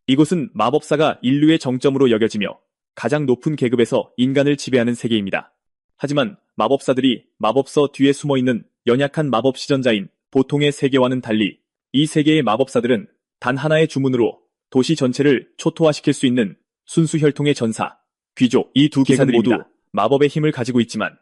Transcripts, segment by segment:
이곳은 마법사가 인류의 정점으로 여겨지며 가장 높은 계급에서 인간을 지배하는 세계입니다. 하지만 마법사들이 마법서 뒤에 숨어있는 연약한 마법 시전자인 보통의 세계와는 달리 이 세계의 마법사들은 단 하나의 주문으로 도시 전체를 초토화시킬 수 있는 순수 혈통의 전사, 귀족, 이 두 계급 모두 마법의 힘을 가지고 있지만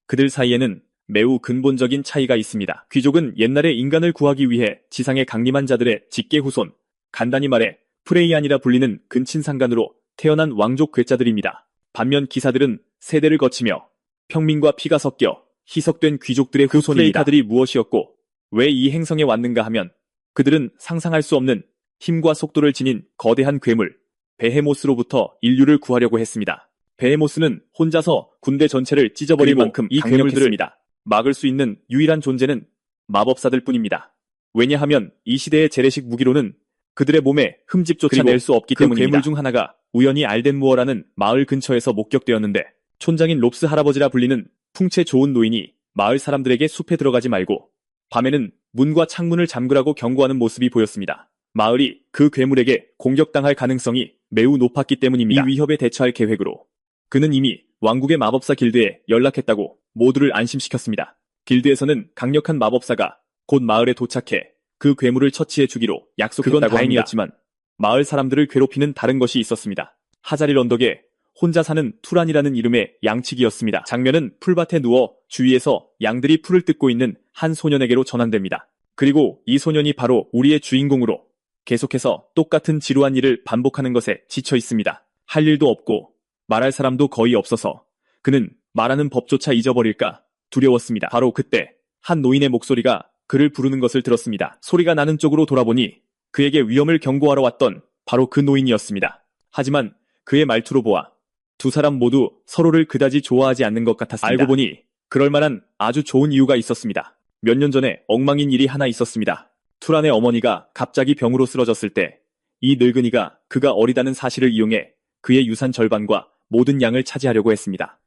그들 사이에는 매우 근본적인 차이가 있습니다. 귀족은 옛날에 인간을 구하기 위해 지상의 강림한 자들의 직계 후손, 간단히 말해 프레이안이라 불리는 근친상간으로 태어난 왕족 괴짜들입니다. 반면 기사들은 세대를 거치며 평민과 피가 섞여 희석된 귀족들의 후손입니다. 플레이카들이 무엇이었고 왜 이 행성에 왔는가 하면 그들은 상상할 수 없는 힘과 속도를 지닌 거대한 괴물 베헤모스로부터 인류를 구하려고 했습니다. 베헤모스는 혼자서 군대 전체를 찢어버릴 만큼 이 괴물들을 막을 수 있는 유일한 존재는 마법사들 뿐입니다. 왜냐하면 이 시대의 재래식 무기로는 그들의 몸에 흠집조차 낼 수 없기 때문입니다. 그 괴물 중 하나가 우연히 알덴무어라는 마을 근처에서 목격되었는데 촌장인 롭스 할아버지라 불리는 풍채 좋은 노인이 마을 사람들에게 숲에 들어가지 말고 밤에는 문과 창문을 잠그라고 경고하는 모습이 보였습니다. 마을이 그 괴물에게 공격당할 가능성이 매우 높았기 때문입니다. 이 위협에 대처할 계획으로 그는 이미 왕국의 마법사 길드에 연락했다고 모두를 안심시켰습니다. 길드에서는 강력한 마법사가 곧 마을에 도착해 그 괴물을 처치해 주기로 약속했다고 합니다. 그건 다행이었지만 마을 사람들을 괴롭히는 다른 것이 있었습니다. 하자릴 언덕에 혼자 사는 투란이라는 이름의 양치기였습니다. 장면은 풀밭에 누워 주위에서 양들이 풀을 뜯고 있는 한 소년에게로 전환됩니다. 그리고 이 소년이 바로 우리의 주인공으로 계속해서 똑같은 지루한 일을 반복하는 것에 지쳐 있습니다. 할 일도 없고 말할 사람도 거의 없어서 그는 말하는 법조차 잊어버릴까 두려웠습니다. 바로 그때 한 노인의 목소리가 그를 부르는 것을 들었습니다. 소리가 나는 쪽으로 돌아보니 그에게 위험을 경고하러 왔던 바로 그 노인이었습니다. 하지만 그의 말투로 보아 두 사람 모두 서로를 그다지 좋아하지 않는 것 같았습니다. 알고 보니 그럴 만한 아주 좋은 이유가 있었습니다. 몇 년 전에 엉망인 일이 하나 있었습니다. 투란의 어머니가 갑자기 병으로 쓰러졌을 때 이 늙은이가 그가 어리다는 사실을 이용해 그의 유산 절반과 모든 양을 차지하려고 했습니다.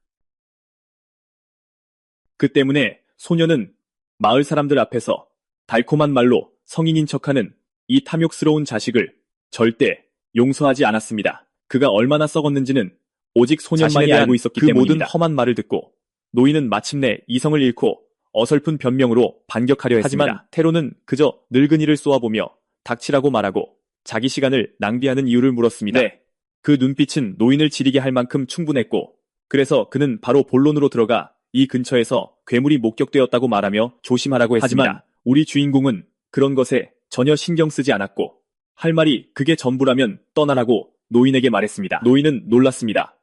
그 때문에 소녀는 마을 사람들 앞에서 달콤한 말로 성인인 척하는 이 탐욕스러운 자식을 절대 용서하지 않았습니다. 그가 얼마나 썩었는지는 오직 소년만이 알고 있었기 때문입니다. 그 모든 험한 말을 듣고 노인은 마침내 이성을 잃고 어설픈 변명으로 반격하려 했습니다. 하지만 테로는 그저 늙은이를 쏘아보며 닥치라고 말하고 자기 시간을 낭비하는 이유를 물었습니다. 네. 그 눈빛은 노인을 지리게 할 만큼 충분했고 그래서 그는 바로 본론으로 들어가 이 근처에서 괴물이 목격되었다고 말하며 조심하라고 했습니다. 하지만 우리 주인공은 그런 것에 전혀 신경 쓰지 않았고 할 말이 그게 전부라면 떠나라고 노인에게 말했습니다. 노인은 놀랐습니다.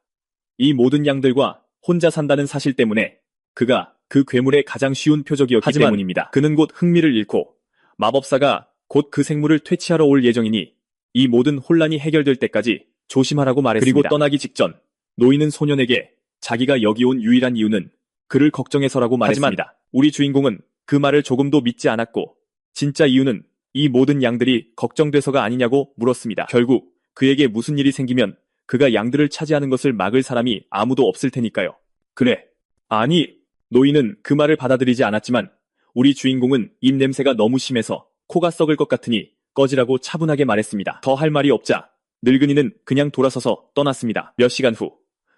이 모든 양들과 혼자 산다는 사실 때문에 그가 그 괴물의 가장 쉬운 표적이었기 때문입니다. 그는 곧 흥미를 잃고 마법사가 곧 그 생물을 퇴치하러 올 예정이니 이 모든 혼란이 해결될 때까지 조심하라고 말했습니다. 그리고 떠나기 직전 노인은 소년에게 자기가 여기 온 유일한 이유는 그를 걱정해서라고 말했습니다. 하지만 우리 주인공은 그 말을 조금도 믿지 않았고 진짜 이유는 이 모든 양들이 걱정돼서가 아니냐고 물었습니다. 결국 그에게 무슨 일이 생기면 그가 양들을 차지하는 것을 막을 사람이 아무도 없을 테니까요. 그래. 아니, 노인은 그 말을 받아들이지 않았지만 우리 주인공은 입냄새가 너무 심해서 코가 썩을 것 같으니 꺼지라고 차분하게 말했습니다. 더 할 말이 없자 늙은이는 그냥 돌아서서 떠났습니다. 몇 시간 후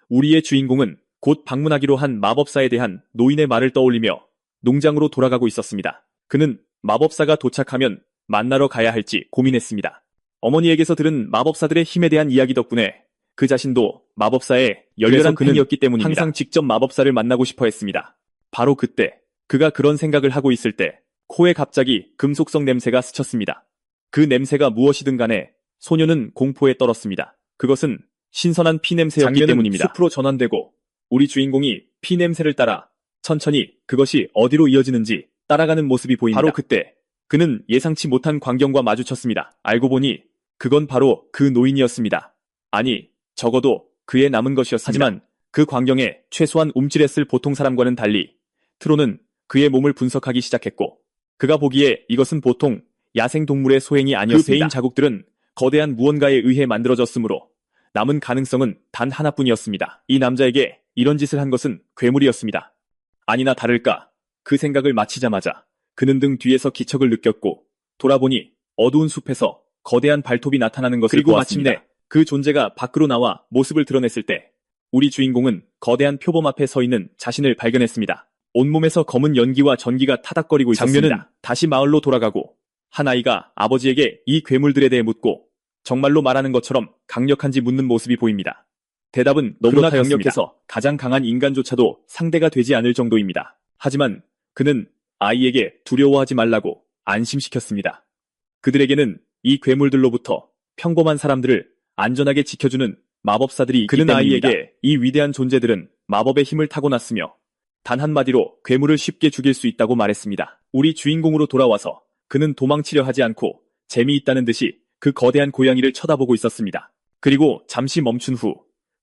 우리의 주인공은 곧 방문하기로 한 마법사에 대한 노인의 말을 떠올리며 농장으로 돌아가고 있었습니다. 그는 마법사가 도착하면 만나러 가야 할지 고민했습니다. 어머니에게서 들은 마법사들의 힘에 대한 이야기 덕분에 그 자신도 마법사의 열렬한 팬이었기 때문입니다. 항상 직접 마법사를 만나고 싶어 했습니다. 바로 그때 그가 그런 생각을 하고 있을 때 코에 갑자기 금속성 냄새가 스쳤습니다. 그 냄새가 무엇이든 간에 소녀는 공포에 떨었습니다. 그것은 신선한 피 냄새였기 때문입니다. 숲으로 전환되고 우리 주인공이 피 냄새를 따라 천천히 그것이 어디로 이어지는지 따라가는 모습이 보입니다. 바로 그때 그는 예상치 못한 광경과 마주쳤습니다. 알고 보니 그건 바로 그 노인이었습니다. 아니, 적어도 그의 남은 것이었습니다. 하지만 그 광경에 최소한 움찔했을 보통 사람과는 달리 트로는 그의 몸을 분석하기 시작했고 그가 보기에 이것은 보통 야생동물의 소행이 아니었습니다. 그 베인 자국들은 거대한 무언가에 의해 만들어졌으므로 남은 가능성은 단 하나뿐이었습니다. 이 남자에게 이런 짓을 한 것은 괴물이었습니다. 아니나 다를까 그 생각을 마치자마자 그는 등 뒤에서 기척을 느꼈고 돌아보니 어두운 숲에서 거대한 발톱이 나타나는 것을 그리고 보았습니다. 마침내 그 존재가 밖으로 나와 모습을 드러냈을 때 우리 주인공은 거대한 표범 앞에 서 있는 자신을 발견했습니다. 온몸에서 검은 연기와 전기가 타닥거리고 있었습니다. 장면은 다시 마을로 돌아가고 한 아이가 아버지에게 이 괴물들에 대해 묻고 정말로 말하는 것처럼 강력한지 묻는 모습이 보입니다. 대답은 너무나 강력해서 가장 강한 인간조차도 상대가 되지 않을 정도입니다. 하지만 그는 아이에게 두려워하지 말라고 안심시켰습니다. 그들에게는 이 괴물들로부터 평범한 사람들을 안전하게 지켜주는 마법사들이 있기 그는 때문입니다. 아이에게 이 위대한 존재들은 마법의 힘을 타고났으며 단 한마디로 괴물을 쉽게 죽일 수 있다고 말했습니다. 우리 주인공으로 돌아와서 그는 도망치려 하지 않고 재미있다는 듯이 그 거대한 고양이를 쳐다보고 있었습니다. 그리고 잠시 멈춘 후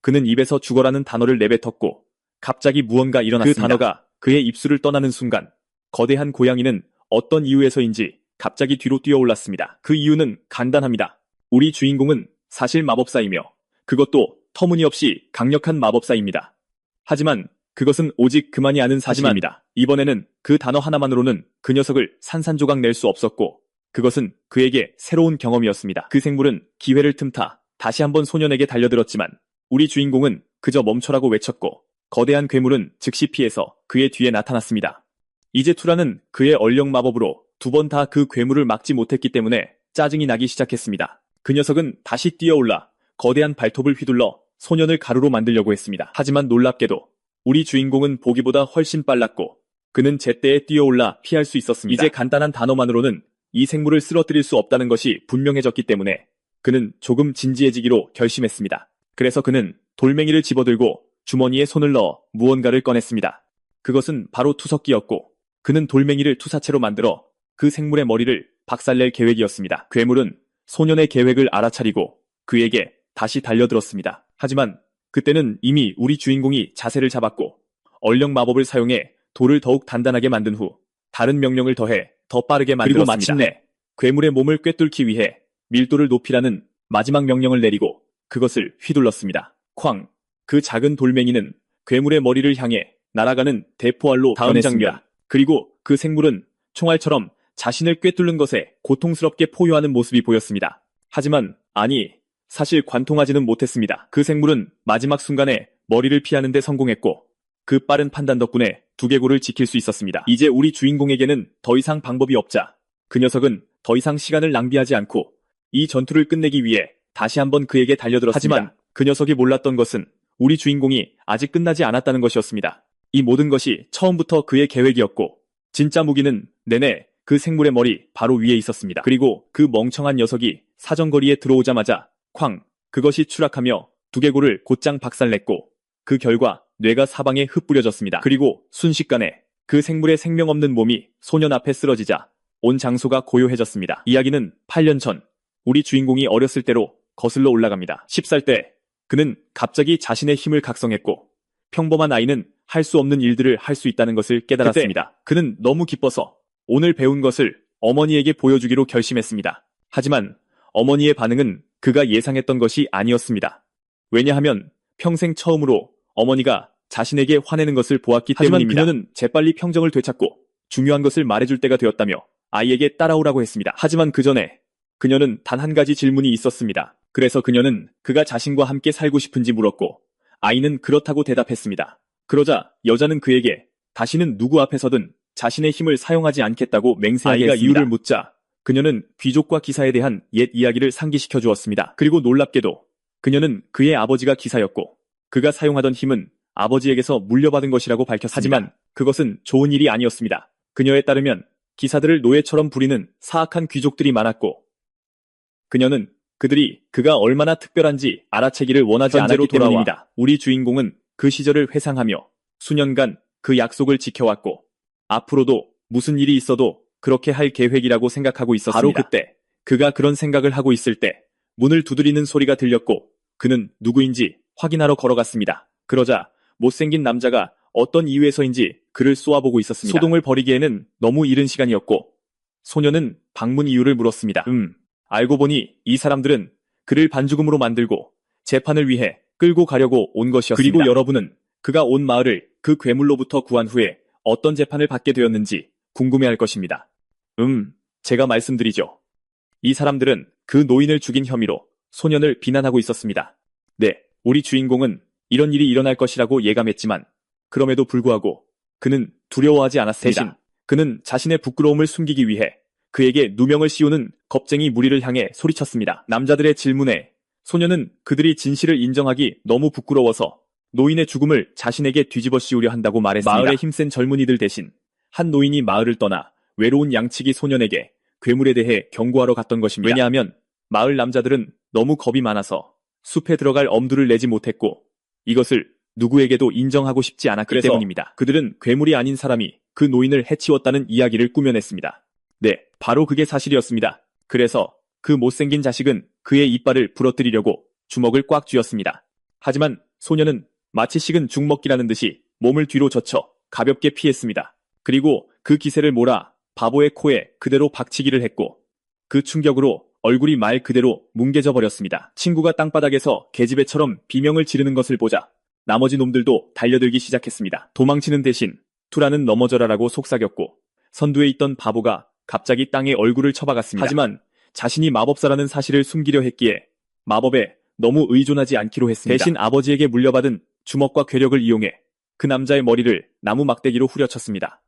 그는 입에서 죽어라는 단어를 내뱉었고 갑자기 무언가 일어났습니다. 그 단어가 그의 입술을 떠나는 순간 거대한 고양이는 어떤 이유에서인지 갑자기 뒤로 뛰어올랐습니다. 그 이유는 간단합니다. 우리 주인공은 사실 마법사이며 그것도 터무니없이 강력한 마법사입니다. 하지만 그것은 오직 그만이 아는 사실입니다. 이번에는 그 단어 하나만으로는 그 녀석을 산산조각 낼 수 없었고 그것은 그에게 새로운 경험이었습니다. 그 생물은 기회를 틈타 다시 한번 소년에게 달려들었지만 우리 주인공은 그저 멈춰라고 외쳤고 거대한 괴물은 즉시 피해서 그의 뒤에 나타났습니다. 이제 투라는 그의 얼령 마법으로 두 번 다 그 괴물을 막지 못했기 때문에 짜증이 나기 시작했습니다. 그 녀석은 다시 뛰어올라 거대한 발톱을 휘둘러 소년을 가루로 만들려고 했습니다. 하지만 놀랍게도 우리 주인공은 보기보다 훨씬 빨랐고 그는 제때에 뛰어올라 피할 수 있었습니다. 이제 간단한 단어만으로는 이 생물을 쓰러뜨릴 수 없다는 것이 분명해졌기 때문에 그는 조금 진지해지기로 결심했습니다. 그래서 그는 돌멩이를 집어들고 주머니에 손을 넣어 무언가를 꺼냈습니다. 그것은 바로 투석기였고 그는 돌멩이를 투사체로 만들어 그 생물의 머리를 박살낼 계획이었습니다. 괴물은 소년의 계획을 알아차리고 그에게 다시 달려들었습니다. 하지만 그때는 이미 우리 주인공이 자세를 잡았고 얼령 마법을 사용해 돌을 더욱 단단하게 만든 후 다른 명령을 더해 더 빠르게 만들었습니다. 그리고 마침내 괴물의 몸을 꿰뚫기 위해 밀도를 높이라는 마지막 명령을 내리고 그것을 휘둘렀습니다. 쾅! 그 작은 돌멩이는 괴물의 머리를 향해 날아가는 대포알로 변했습니다. 그리고 그 생물은 총알처럼 자신을 꿰뚫는 것에 고통스럽게 포효하는 모습이 보였습니다. 하지만 사실 관통하지는 못했습니다. 그 생물은 마지막 순간에 머리를 피하는 데 성공했고 그 빠른 판단 덕분에 두개골을 지킬 수 있었습니다. 이제 우리 주인공에게는 더 이상 방법이 없자 그 녀석은 더 이상 시간을 낭비하지 않고 이 전투를 끝내기 위해 다시 한번 그에게 달려들었습니다. 하지만 그 녀석이 몰랐던 것은 우리 주인공이 아직 끝나지 않았다는 것이었습니다. 이 모든 것이 처음부터 그의 계획이었고 진짜 무기는 내내 그 생물의 머리 바로 위에 있었습니다. 그리고 그 멍청한 녀석이 사정거리에 들어오자마자 쾅! 그것이 추락하며 두개골을 곧장 박살냈고 그 결과 뇌가 사방에 흩뿌려졌습니다. 그리고 순식간에 그 생물의 생명 없는 몸이 소년 앞에 쓰러지자 온 장소가 고요해졌습니다. 이야기는 8년 전 우리 주인공이 어렸을 때로 거슬러 올라갑니다. 10살 때 그는 갑자기 자신의 힘을 각성했고 평범한 아이는 할 수 없는 일들을 할 수 있다는 것을 깨달았습니다. 그는 너무 기뻐서 오늘 배운 것을 어머니에게 보여주기로 결심했습니다. 하지만 어머니의 반응은 그가 예상했던 것이 아니었습니다. 왜냐하면 평생 처음으로 어머니가 자신에게 화내는 것을 보았기 때문입니다. 하지만 그녀는 재빨리 평정을 되찾고 중요한 것을 말해줄 때가 되었다며 아이에게 따라오라고 했습니다. 하지만 그 전에 그녀는 단 한 가지 질문이 있었습니다. 그래서 그녀는 그가 자신과 함께 살고 싶은지 물었고 아이는 그렇다고 대답했습니다. 그러자 여자는 그에게 다시는 누구 앞에서든 자신의 힘을 사용하지 않겠다고 맹세하게 했습니다. 아이가 이유를 묻자 그녀는 귀족과 기사에 대한 옛 이야기를 상기시켜 주었습니다. 그리고 놀랍게도 그녀는 그의 아버지가 기사였고 그가 사용하던 힘은 아버지에게서 물려받은 것이라고 밝혔습니다. 하지만 그것은 좋은 일이 아니었습니다. 그녀에 따르면 기사들을 노예처럼 부리는 사악한 귀족들이 많았고 그녀는 그가 얼마나 특별한지 알아채기를 원하지 않았기 때문입니다. 우리 주인공은 그 시절을 회상하며 수년간 그 약속을 지켜왔고 앞으로도 무슨 일이 있어도 그렇게 할 계획이라고 생각하고 있었습니다. 바로 그때 그가 그런 생각을 하고 있을 때 문을 두드리는 소리가 들렸고 그는 누구인지 확인하러 걸어갔습니다. 그러자 못생긴 남자가 어떤 이유에서인지 그를 쏘아보고 있었습니다. 소동을 벌이기에는 너무 이른 시간이었고 소녀는 방문 이유를 물었습니다. 알고 보니 이 사람들은 그를 반죽음으로 만들고 재판을 위해 끌고 가려고 온 것이었습니다. 그리고 여러분은 그가 온 마을을 그 괴물로부터 구한 후에 어떤 재판을 받게 되었는지 궁금해할 것입니다. 제가 말씀드리죠. 이 사람들은 그 노인을 죽인 혐의로 소년을 비난하고 있었습니다. 네, 우리 주인공은 이런 일이 일어날 것이라고 예감했지만 그럼에도 불구하고 그는 두려워하지 않았습니다. 대신 그는 자신의 부끄러움을 숨기기 위해 그에게 누명을 씌우는 겁쟁이 무리를 향해 소리쳤습니다. 남자들의 질문에 소년은 그들이 진실을 인정하기 너무 부끄러워서 노인의 죽음을 자신에게 뒤집어 씌우려 한다고 말했습니다. 마을의 힘센 젊은이들 대신 한 노인이 마을을 떠나 외로운 양치기 소년에게 괴물에 대해 경고하러 갔던 것입니다. 왜냐하면 마을 남자들은 너무 겁이 많아서 숲에 들어갈 엄두를 내지 못했고 이것을 누구에게도 인정하고 싶지 않았기 때문입니다. 그들은 괴물이 아닌 사람이 그 노인을 해치웠다는 이야기를 꾸며냈습니다. 네, 바로 그게 사실이었습니다. 그래서 그 못생긴 자식은 그의 이빨을 부러뜨리려고 주먹을 꽉 쥐었습니다. 하지만 소년은 마치 식은 죽먹기라는 듯이 몸을 뒤로 젖혀 가볍게 피했습니다. 그리고 그 기세를 몰아 바보의 코에 그대로 박치기를 했고 그 충격으로 얼굴이 말 그대로 뭉개져 버렸습니다. 친구가 땅바닥에서 계집애처럼 비명을 지르는 것을 보자 나머지 놈들도 달려들기 시작했습니다. 도망치는 대신 투라는 넘어져라라고 속삭였고 선두에 있던 바보가 갑자기 땅에 얼굴을 쳐박았습니다. 하지만 자신이 마법사라는 사실을 숨기려 했기에 마법에 너무 의존하지 않기로 했습니다. 대신 아버지에게 물려받은 주먹과 괴력을 이용해 그 남자의 머리를 나무 막대기로 후려쳤습니다.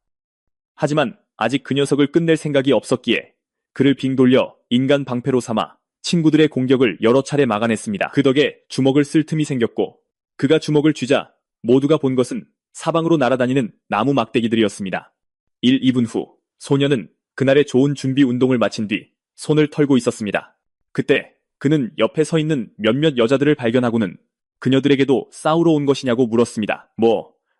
하지만 아직 그 녀석을 끝낼 생각이 없었기에 그를 빙 돌려 인간 방패로 삼아 친구들의 공격을 여러 차례 막아냈습니다. 그 덕에 주먹을 쓸 틈이 생겼고 그가 주먹을 쥐자 모두가 본 것은 사방으로 날아다니는 나무 막대기들이었습니다. 1, 2분 후 소녀는 그날의 좋은 준비 운동을 마친 뒤 손을 털고 있었습니다. 그때 그는 옆에 서 있는 몇몇 여자들을 발견하고는 그녀들에게도 싸우러 온 것이냐고 물었습니다.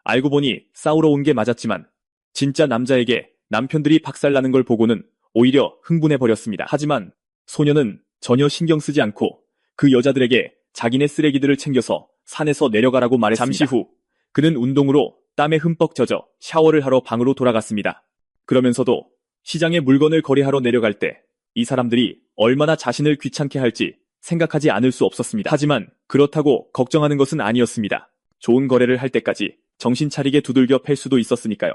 알고 보니 싸우러 온 게 맞았지만 진짜 남자에게 남편들이 박살나는 걸 보고는 오히려 흥분해버렸습니다. 하지만 소녀는 전혀 신경 쓰지 않고 그 여자들에게 자기네 쓰레기들을 챙겨서 산에서 내려가라고 말했습니다. 잠시 후 그는 운동으로 땀에 흠뻑 젖어 샤워를 하러 방으로 돌아갔습니다. 그러면서도 시장에 물건을 거래하러 내려갈 때 이 사람들이 얼마나 자신을 귀찮게 할지 생각하지 않을 수 없었습니다. 하지만 그렇다고 걱정하는 것은 아니었습니다. 좋은 거래를 할 때까지 정신 차리게 두들겨 팰 수도 있었으니까요.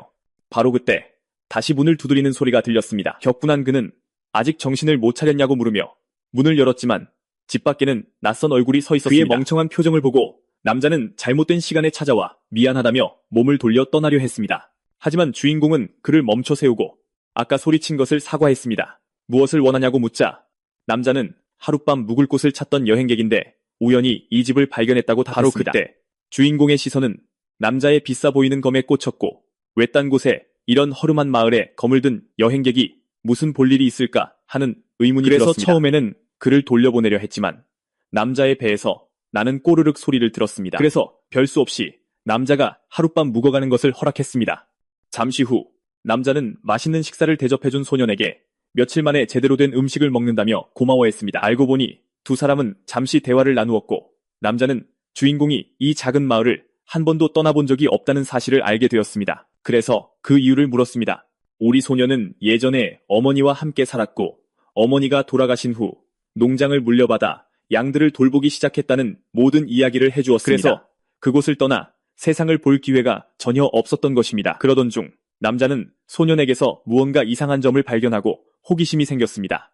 바로 그때 다시 문을 두드리는 소리가 들렸습니다. 격분한 그는 아직 정신을 못 차렸냐고 물으며 문을 열었지만 집 밖에는 낯선 얼굴이 서 있었습니다. 그의 멍청한 표정을 보고 남자는 잘못된 시간에 찾아와 미안하다며 몸을 돌려 떠나려 했습니다. 하지만 주인공은 그를 멈춰 세우고 아까 소리친 것을 사과했습니다. 무엇을 원하냐고 묻자 남자는 하룻밤 묵을 곳을 찾던 여행객인데 우연히 이 집을 발견했다고 답했습니다. 바로 그때 주인공의 시선은 남자의 비싸 보이는 검에 꽂혔고 외딴 곳에 이런 허름한 마을에 검을 든 여행객이 무슨 볼 일이 있을까 하는 의문이 들었습니다. 그래서 처음에는 그를 돌려보내려 했지만 남자의 배에서 나는 꼬르륵 소리를 들었습니다. 그래서 별 수 없이 남자가 하룻밤 묵어가는 것을 허락했습니다. 잠시 후 남자는 맛있는 식사를 대접해준 소년에게 며칠 만에 제대로 된 음식을 먹는다며 고마워했습니다. 알고 보니 두 사람은 잠시 대화를 나누었고 남자는 주인공이 이 작은 마을을 한 번도 떠나본 적이 없다는 사실을 알게 되었습니다. 그래서 그 이유를 물었습니다. 우리 소녀는 예전에 어머니와 함께 살았고 어머니가 돌아가신 후 농장을 물려받아 양들을 돌보기 시작했다는 모든 이야기를 해주었습니다. 그래서 그곳을 떠나 세상을 볼 기회가 전혀 없었던 것입니다. 그러던 중 남자는 소년에게서 무언가 이상한 점을 발견하고 호기심이 생겼습니다.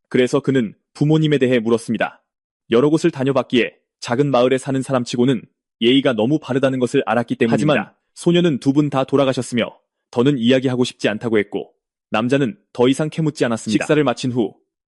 그래서 그는 부모님에 대해 물었습니다. 여러 곳을 다녀봤기에 작은 마을에 사는 사람치고는 예의가 너무 바르다는 것을 알았기 때문입니다. 하지만 소년은 두 분 다 돌아가셨으며 더는 이야기하고 싶지 않다고 했고 남자는 더 이상 캐묻지 않았습니다. 식사를 마친 후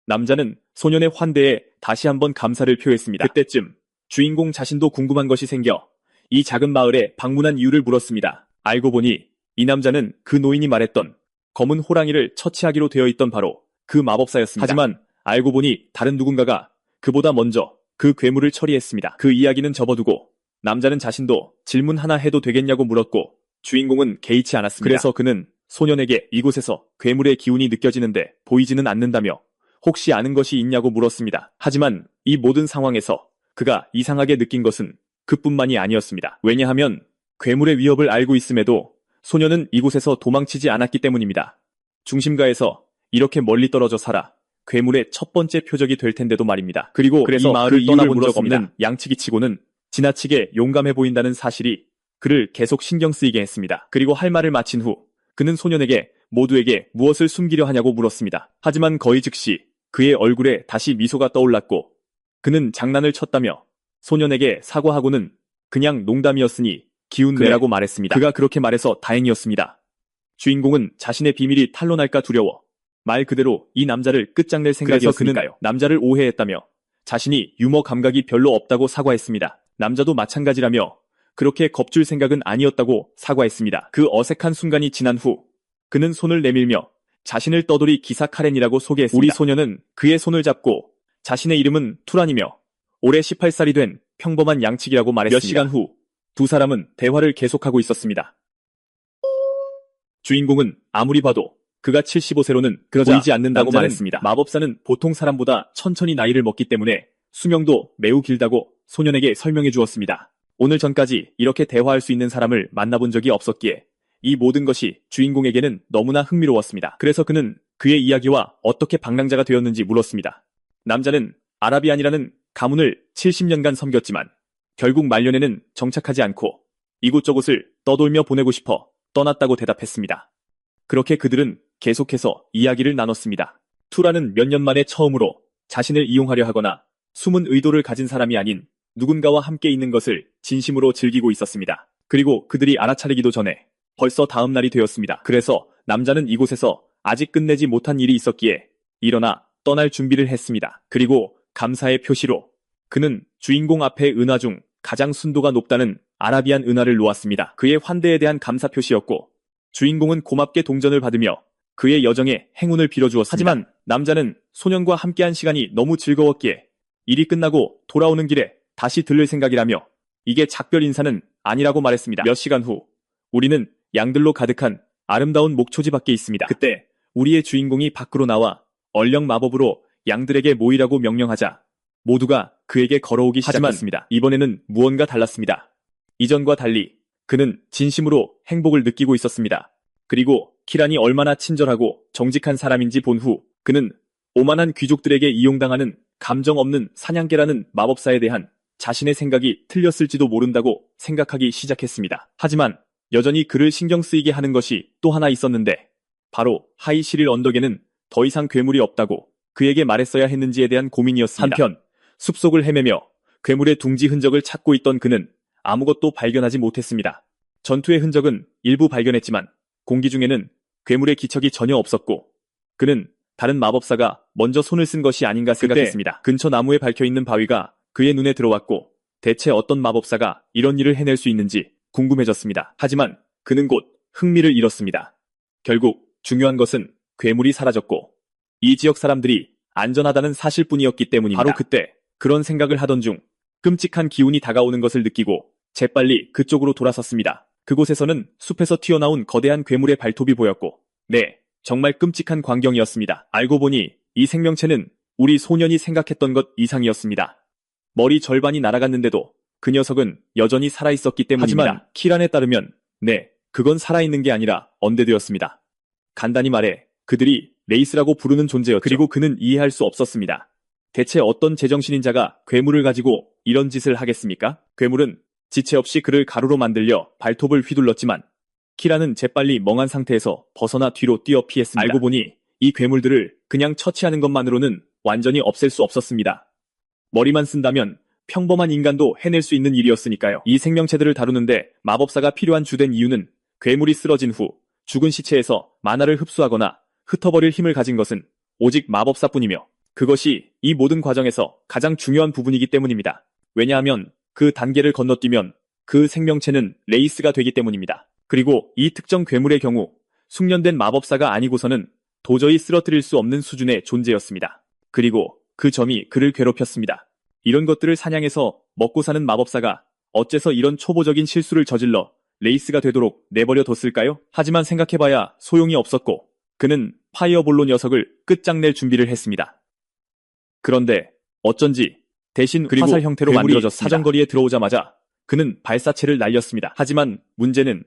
남자는 소년의 환대에 다시 한번 감사를 표했습니다. 그때쯤 주인공 자신도 궁금한 것이 생겨 이 작은 마을에 방문한 이유를 물었습니다. 알고 보니 이 남자는 그 노인이 말했던 검은 호랑이를 처치하기로 되어 있던 바로 그 마법사였습니다. 하지만 알고 보니 다른 누군가가 그보다 먼저 그 괴물을 처리했습니다. 그 이야기는 접어두고 남자는 자신도 질문 하나 해도 되겠냐고 물었고 주인공은 개의치 않았습니다. 그래서 그는 소년에게 이곳에서 괴물의 기운이 느껴지는데 보이지는 않는다며 혹시 아는 것이 있냐고 물었습니다. 하지만 이 모든 상황에서 그가 이상하게 느낀 것은 그뿐만이 아니었습니다. 왜냐하면 괴물의 위협을 알고 있음에도 소년은 이곳에서 도망치지 않았기 때문입니다. 중심가에서 이렇게 멀리 떨어져 살아 괴물의 첫 번째 표적이 될 텐데도 말입니다. 그리고 그래서 이 마을을 떠나본 적 없는 양치기치고는 지나치게 용감해 보인다는 사실이 그를 계속 신경 쓰이게 했습니다. 그리고 할 말을 마친 후 그는 소년에게 모두에게 무엇을 숨기려 하냐고 물었습니다. 하지만 거의 즉시 그의 얼굴에 다시 미소가 떠올랐고 그는 장난을 쳤다며 소년에게 사과하고는 그냥 농담이었으니 기운 내라고 말했습니다. 그가 그렇게 말해서 다행이었습니다. 주인공은 자신의 비밀이 탄로날까 두려워 말 그대로 이 남자를 끝장낼 생각이었으니까요. 그래서 그는 남자를 오해했다며 자신이 유머 감각이 별로 없다고 사과했습니다. 남자도 마찬가지라며 그렇게 겁줄 생각은 아니었다고 사과했습니다. 그 어색한 순간이 지난 후 그는 손을 내밀며 자신을 떠돌이 기사 카렌이라고 소개했습니다. 우리 소녀는 그의 손을 잡고 자신의 이름은 투란이며 올해 18살이 된 평범한 양치기라고 말했습니다. 몇 시간 후 두 사람은 대화를 계속하고 있었습니다. 주인공은 아무리 봐도 그가 75세로는 보이지 않는다고 말했습니다. 마법사는 보통 사람보다 천천히 나이를 먹기 때문에 수명도 매우 길다고 소년에게 설명해 주었습니다. 오늘 전까지 이렇게 대화할 수 있는 사람을 만나본 적이 없었기에 이 모든 것이 주인공에게는 너무나 흥미로웠습니다. 그래서 그는 그의 이야기와 어떻게 방랑자가 되었는지 물었습니다. 남자는 아라비안이라는 가문을 70년간 섬겼지만 결국 말년에는 정착하지 않고 이곳저곳을 떠돌며 보내고 싶어 떠났다고 대답했습니다. 그렇게 그들은 계속해서 이야기를 나눴습니다. 투라는 몇 년 만에 처음으로 자신을 이용하려 하거나 숨은 의도를 가진 사람이 아닌 누군가와 함께 있는 것을 진심으로 즐기고 있었습니다. 그리고 그들이 알아차리기도 전에 벌써 다음 날이 되었습니다. 그래서 남자는 이곳에서 아직 끝내지 못한 일이 있었기에 일어나 떠날 준비를 했습니다. 그리고 감사의 표시로 그는 주인공 앞에 은화 중 가장 순도가 높다는 아라비안 은화를 놓았습니다. 그의 환대에 대한 감사 표시였고 주인공은 고맙게 동전을 받으며 그의 여정에 행운을 빌어주었습니다. 하지만 남자는 소년과 함께한 시간이 너무 즐거웠기에 일이 끝나고 돌아오는 길에 다시 들를 생각이라며 이게 작별 인사는 아니라고 말했습니다. 몇 시간 후 우리는 양들로 가득한 아름다운 목초지 밖에 있습니다. 그때 우리의 주인공이 밖으로 나와 얼령 마법으로 양들에게 모이라고 명령하자 모두가 그에게 걸어오기 시작했습니다. 이번에는 무언가 달랐습니다. 이전과 달리 그는 진심으로 행복을 느끼고 있었습니다. 그리고 키란이 얼마나 친절하고 정직한 사람인지 본 후 그는 오만한 귀족들에게 이용당하는 감정 없는 사냥개라는 마법사에 대한 자신의 생각이 틀렸을지도 모른다고 생각하기 시작했습니다. 하지만 여전히 그를 신경 쓰이게 하는 것이 또 하나 있었는데 바로 하이시릴 언덕에는 더 이상 괴물이 없다고 그에게 말했어야 했는지에 대한 고민이었습니다. 한편 숲속을 헤매며 괴물의 둥지 흔적을 찾고 있던 그는 아무것도 발견하지 못했습니다. 전투의 흔적은 일부 발견했지만 공기 중에는 괴물의 기척이 전혀 없었고 그는 다른 마법사가 먼저 손을 쓴 것이 아닌가 생각했습니다. 근처 나무에 박혀있는 바위가 그의 눈에 들어왔고 대체 어떤 마법사가 이런 일을 해낼 수 있는지 궁금해졌습니다. 하지만 그는 곧 흥미를 잃었습니다. 결국 중요한 것은 괴물이 사라졌고 이 지역 사람들이 안전하다는 사실뿐이었기 때문입니다. 바로 그때 그런 생각을 하던 중 끔찍한 기운이 다가오는 것을 느끼고 재빨리 그쪽으로 돌아섰습니다. 그곳에서는 숲에서 튀어나온 거대한 괴물의 발톱이 보였고 네, 정말 끔찍한 광경이었습니다. 알고 보니 이 생명체는 우리 소년이 생각했던 것 이상이었습니다. 머리 절반이 날아갔는데도 그 녀석은 여전히 살아있었기 때문입니다. 하지만 키란에 따르면 네, 그건 살아있는 게 아니라 언데드였습니다. 간단히 말해 그들이 레이스라고 부르는 존재였죠. 그리고 그는 이해할 수 없었습니다. 대체 어떤 제정신인 자가 괴물을 가지고 이런 짓을 하겠습니까? 괴물은 지체 없이 그를 가루로 만들려 발톱을 휘둘렀지만 키라는 재빨리 멍한 상태에서 벗어나 뒤로 뛰어 피했습니다. 알고 보니 이 괴물들을 그냥 처치하는 것만으로는 완전히 없앨 수 없었습니다. 머리만 쓴다면 평범한 인간도 해낼 수 있는 일이었으니까요. 이 생명체들을 다루는데 마법사가 필요한 주된 이유는 괴물이 쓰러진 후 죽은 시체에서 마나를 흡수하거나 흩어버릴 힘을 가진 것은 오직 마법사뿐이며 그것이 이 모든 과정에서 가장 중요한 부분이기 때문입니다. 왜냐하면 그 단계를 건너뛰면 그 생명체는 레이스가 되기 때문입니다. 그리고 이 특정 괴물의 경우 숙련된 마법사가 아니고서는 도저히 쓰러뜨릴 수 없는 수준의 존재였습니다. 그리고 그 점이 그를 괴롭혔습니다. 이런 것들을 사냥해서 먹고 사는 마법사가 어째서 이런 초보적인 실수를 저질러 레이스가 되도록 내버려 뒀을까요? 하지만 생각해봐야 소용이 없었고 그는 파이어볼로 녀석을 끝장낼 준비를 했습니다. 그런데 어쩐지 대신 화살 형태로 만들어졌습니다. 사정거리에 들어오자마자 그는 발사체를 날렸습니다. 하지만 문제는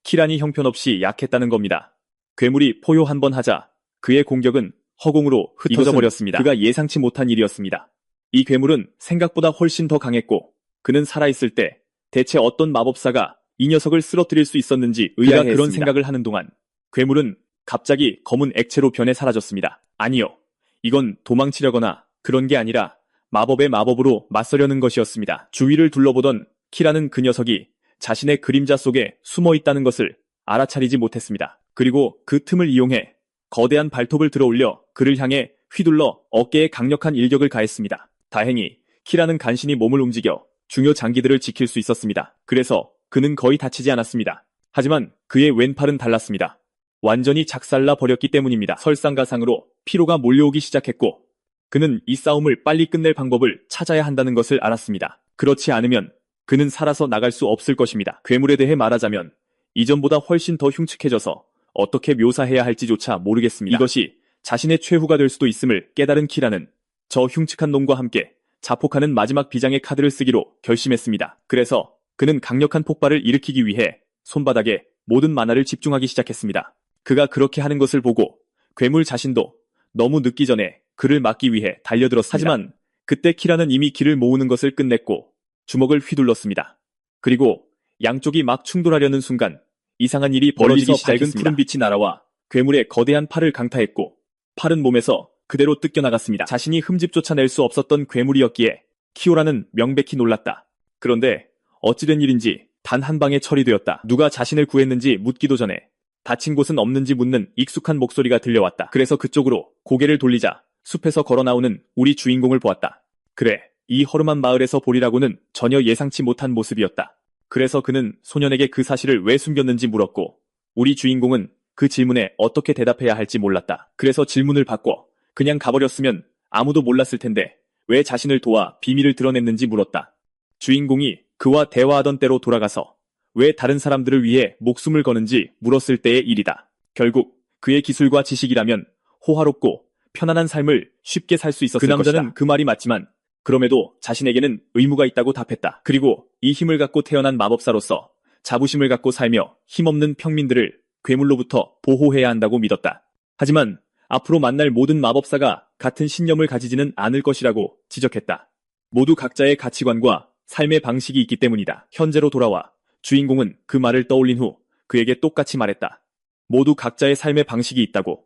키란이 형편없이 약했다는 겁니다. 괴물이 포효 한번 하자 그의 공격은 허공으로 흩어져 버렸습니다. 그가 예상치 못한 일이었습니다. 이 괴물은 생각보다 훨씬 더 강했고 그는 살아있을 때 대체 어떤 마법사가 이 녀석을 쓰러뜨릴 수 있었는지 의아해했습니다. 그런 생각을 하는 동안 괴물은 갑자기 검은 액체로 변해 사라졌습니다. 아니요. 이건 도망치려거나 그런 게 아니라 마법의 마법으로 맞서려는 것이었습니다. 주위를 둘러보던 키라는 그 녀석이 자신의 그림자 속에 숨어 있다는 것을 알아차리지 못했습니다. 그리고 그 틈을 이용해 거대한 발톱을 들어올려 그를 향해 휘둘러 어깨에 강력한 일격을 가했습니다. 다행히 키라는 간신히 몸을 움직여 중요 장기들을 지킬 수 있었습니다. 그래서 그는 거의 다치지 않았습니다. 하지만 그의 왼팔은 달랐습니다. 완전히 작살나 버렸기 때문입니다. 설상가상으로 피로가 몰려오기 시작했고 그는 이 싸움을 빨리 끝낼 방법을 찾아야 한다는 것을 알았습니다. 그렇지 않으면 그는 살아서 나갈 수 없을 것입니다. 괴물에 대해 말하자면 이전보다 훨씬 더 흉측해져서 어떻게 묘사해야 할지조차 모르겠습니다. 이것이 자신의 최후가 될 수도 있음을 깨달은 키라는 저 흉측한 놈과 함께 자폭하는 마지막 비장의 카드를 쓰기로 결심했습니다. 그래서 그는 강력한 폭발을 일으키기 위해 손바닥에 모든 만화를 집중하기 시작했습니다. 그가 그렇게 하는 것을 보고 괴물 자신도 너무 늦기 전에 그를 막기 위해 달려들었습니다. 하지만 그때 키라는 이미 기를 모으는 것을 끝냈고 주먹을 휘둘렀습니다. 그리고 양쪽이 막 충돌하려는 순간 이상한 일이 벌어지기 시작했습니다. 푸른 빛이 날아와 괴물의 거대한 팔을 강타했고 팔은 몸에서 그대로 뜯겨나갔습니다. 자신이 흠집조차 낼 수 없었던 괴물이었기에 키오라는 명백히 놀랐다. 그런데 어찌된 일인지 단 한 방에 처리되었다. 누가 자신을 구했는지 묻기도 전에 다친 곳은 없는지 묻는 익숙한 목소리가 들려왔다. 그래서 그쪽으로 고개를 돌리자 숲에서 걸어나오는 우리 주인공을 보았다. 그래, 이 허름한 마을에서 보리라고는 전혀 예상치 못한 모습이었다. 그래서 그는 소년에게 그 사실을 왜 숨겼는지 물었고 우리 주인공은 그 질문에 어떻게 대답해야 할지 몰랐다. 그래서 질문을 바꿔 그냥 가버렸으면 아무도 몰랐을 텐데 왜 자신을 도와 비밀을 드러냈는지 물었다. 주인공이 그와 대화하던 때로 돌아가서 왜 다른 사람들을 위해 목숨을 거는지 물었을 때의 일이다. 결국 그의 기술과 지식이라면 호화롭고 편안한 삶을 쉽게 살 수 있었을 것이다. 그 남자는 그 말이 맞지만 그럼에도 자신에게는 의무가 있다고 답했다. 그리고 이 힘을 갖고 태어난 마법사로서 자부심을 갖고 살며 힘없는 평민들을 괴물로부터 보호해야 한다고 믿었다. 하지만 앞으로 만날 모든 마법사가 같은 신념을 가지지는 않을 것이라고 지적했다. 모두 각자의 가치관과 삶의 방식이 있기 때문이다. 현재로 돌아와 주인공은 그 말을 떠올린 후 그에게 똑같이 말했다. 모두 각자의 삶의 방식이 있다고.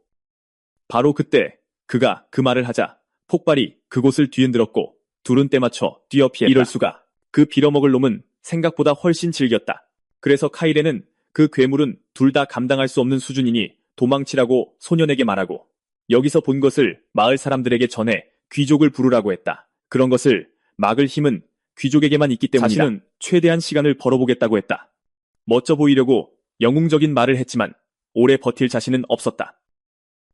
바로 그때 그가 그 말을 하자 폭발이 그곳을 뒤흔들었고 둘은 때맞춰 뛰어 피했다. 이럴 수가. 그 빌어먹을 놈은 생각보다 훨씬 즐겼다. 그래서 카이레는 그 괴물은 둘 다 감당할 수 없는 수준이니 도망치라고 소년에게 말하고 여기서 본 것을 마을 사람들에게 전해 귀족을 부르라고 했다. 그런 것을 막을 힘은 귀족에게만 있기 때문이다. 자신은 최대한 시간을 벌어보겠다고 했다. 멋져 보이려고 영웅적인 말을 했지만 오래 버틸 자신은 없었다.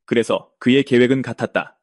그래서 그의 계획은 같았다.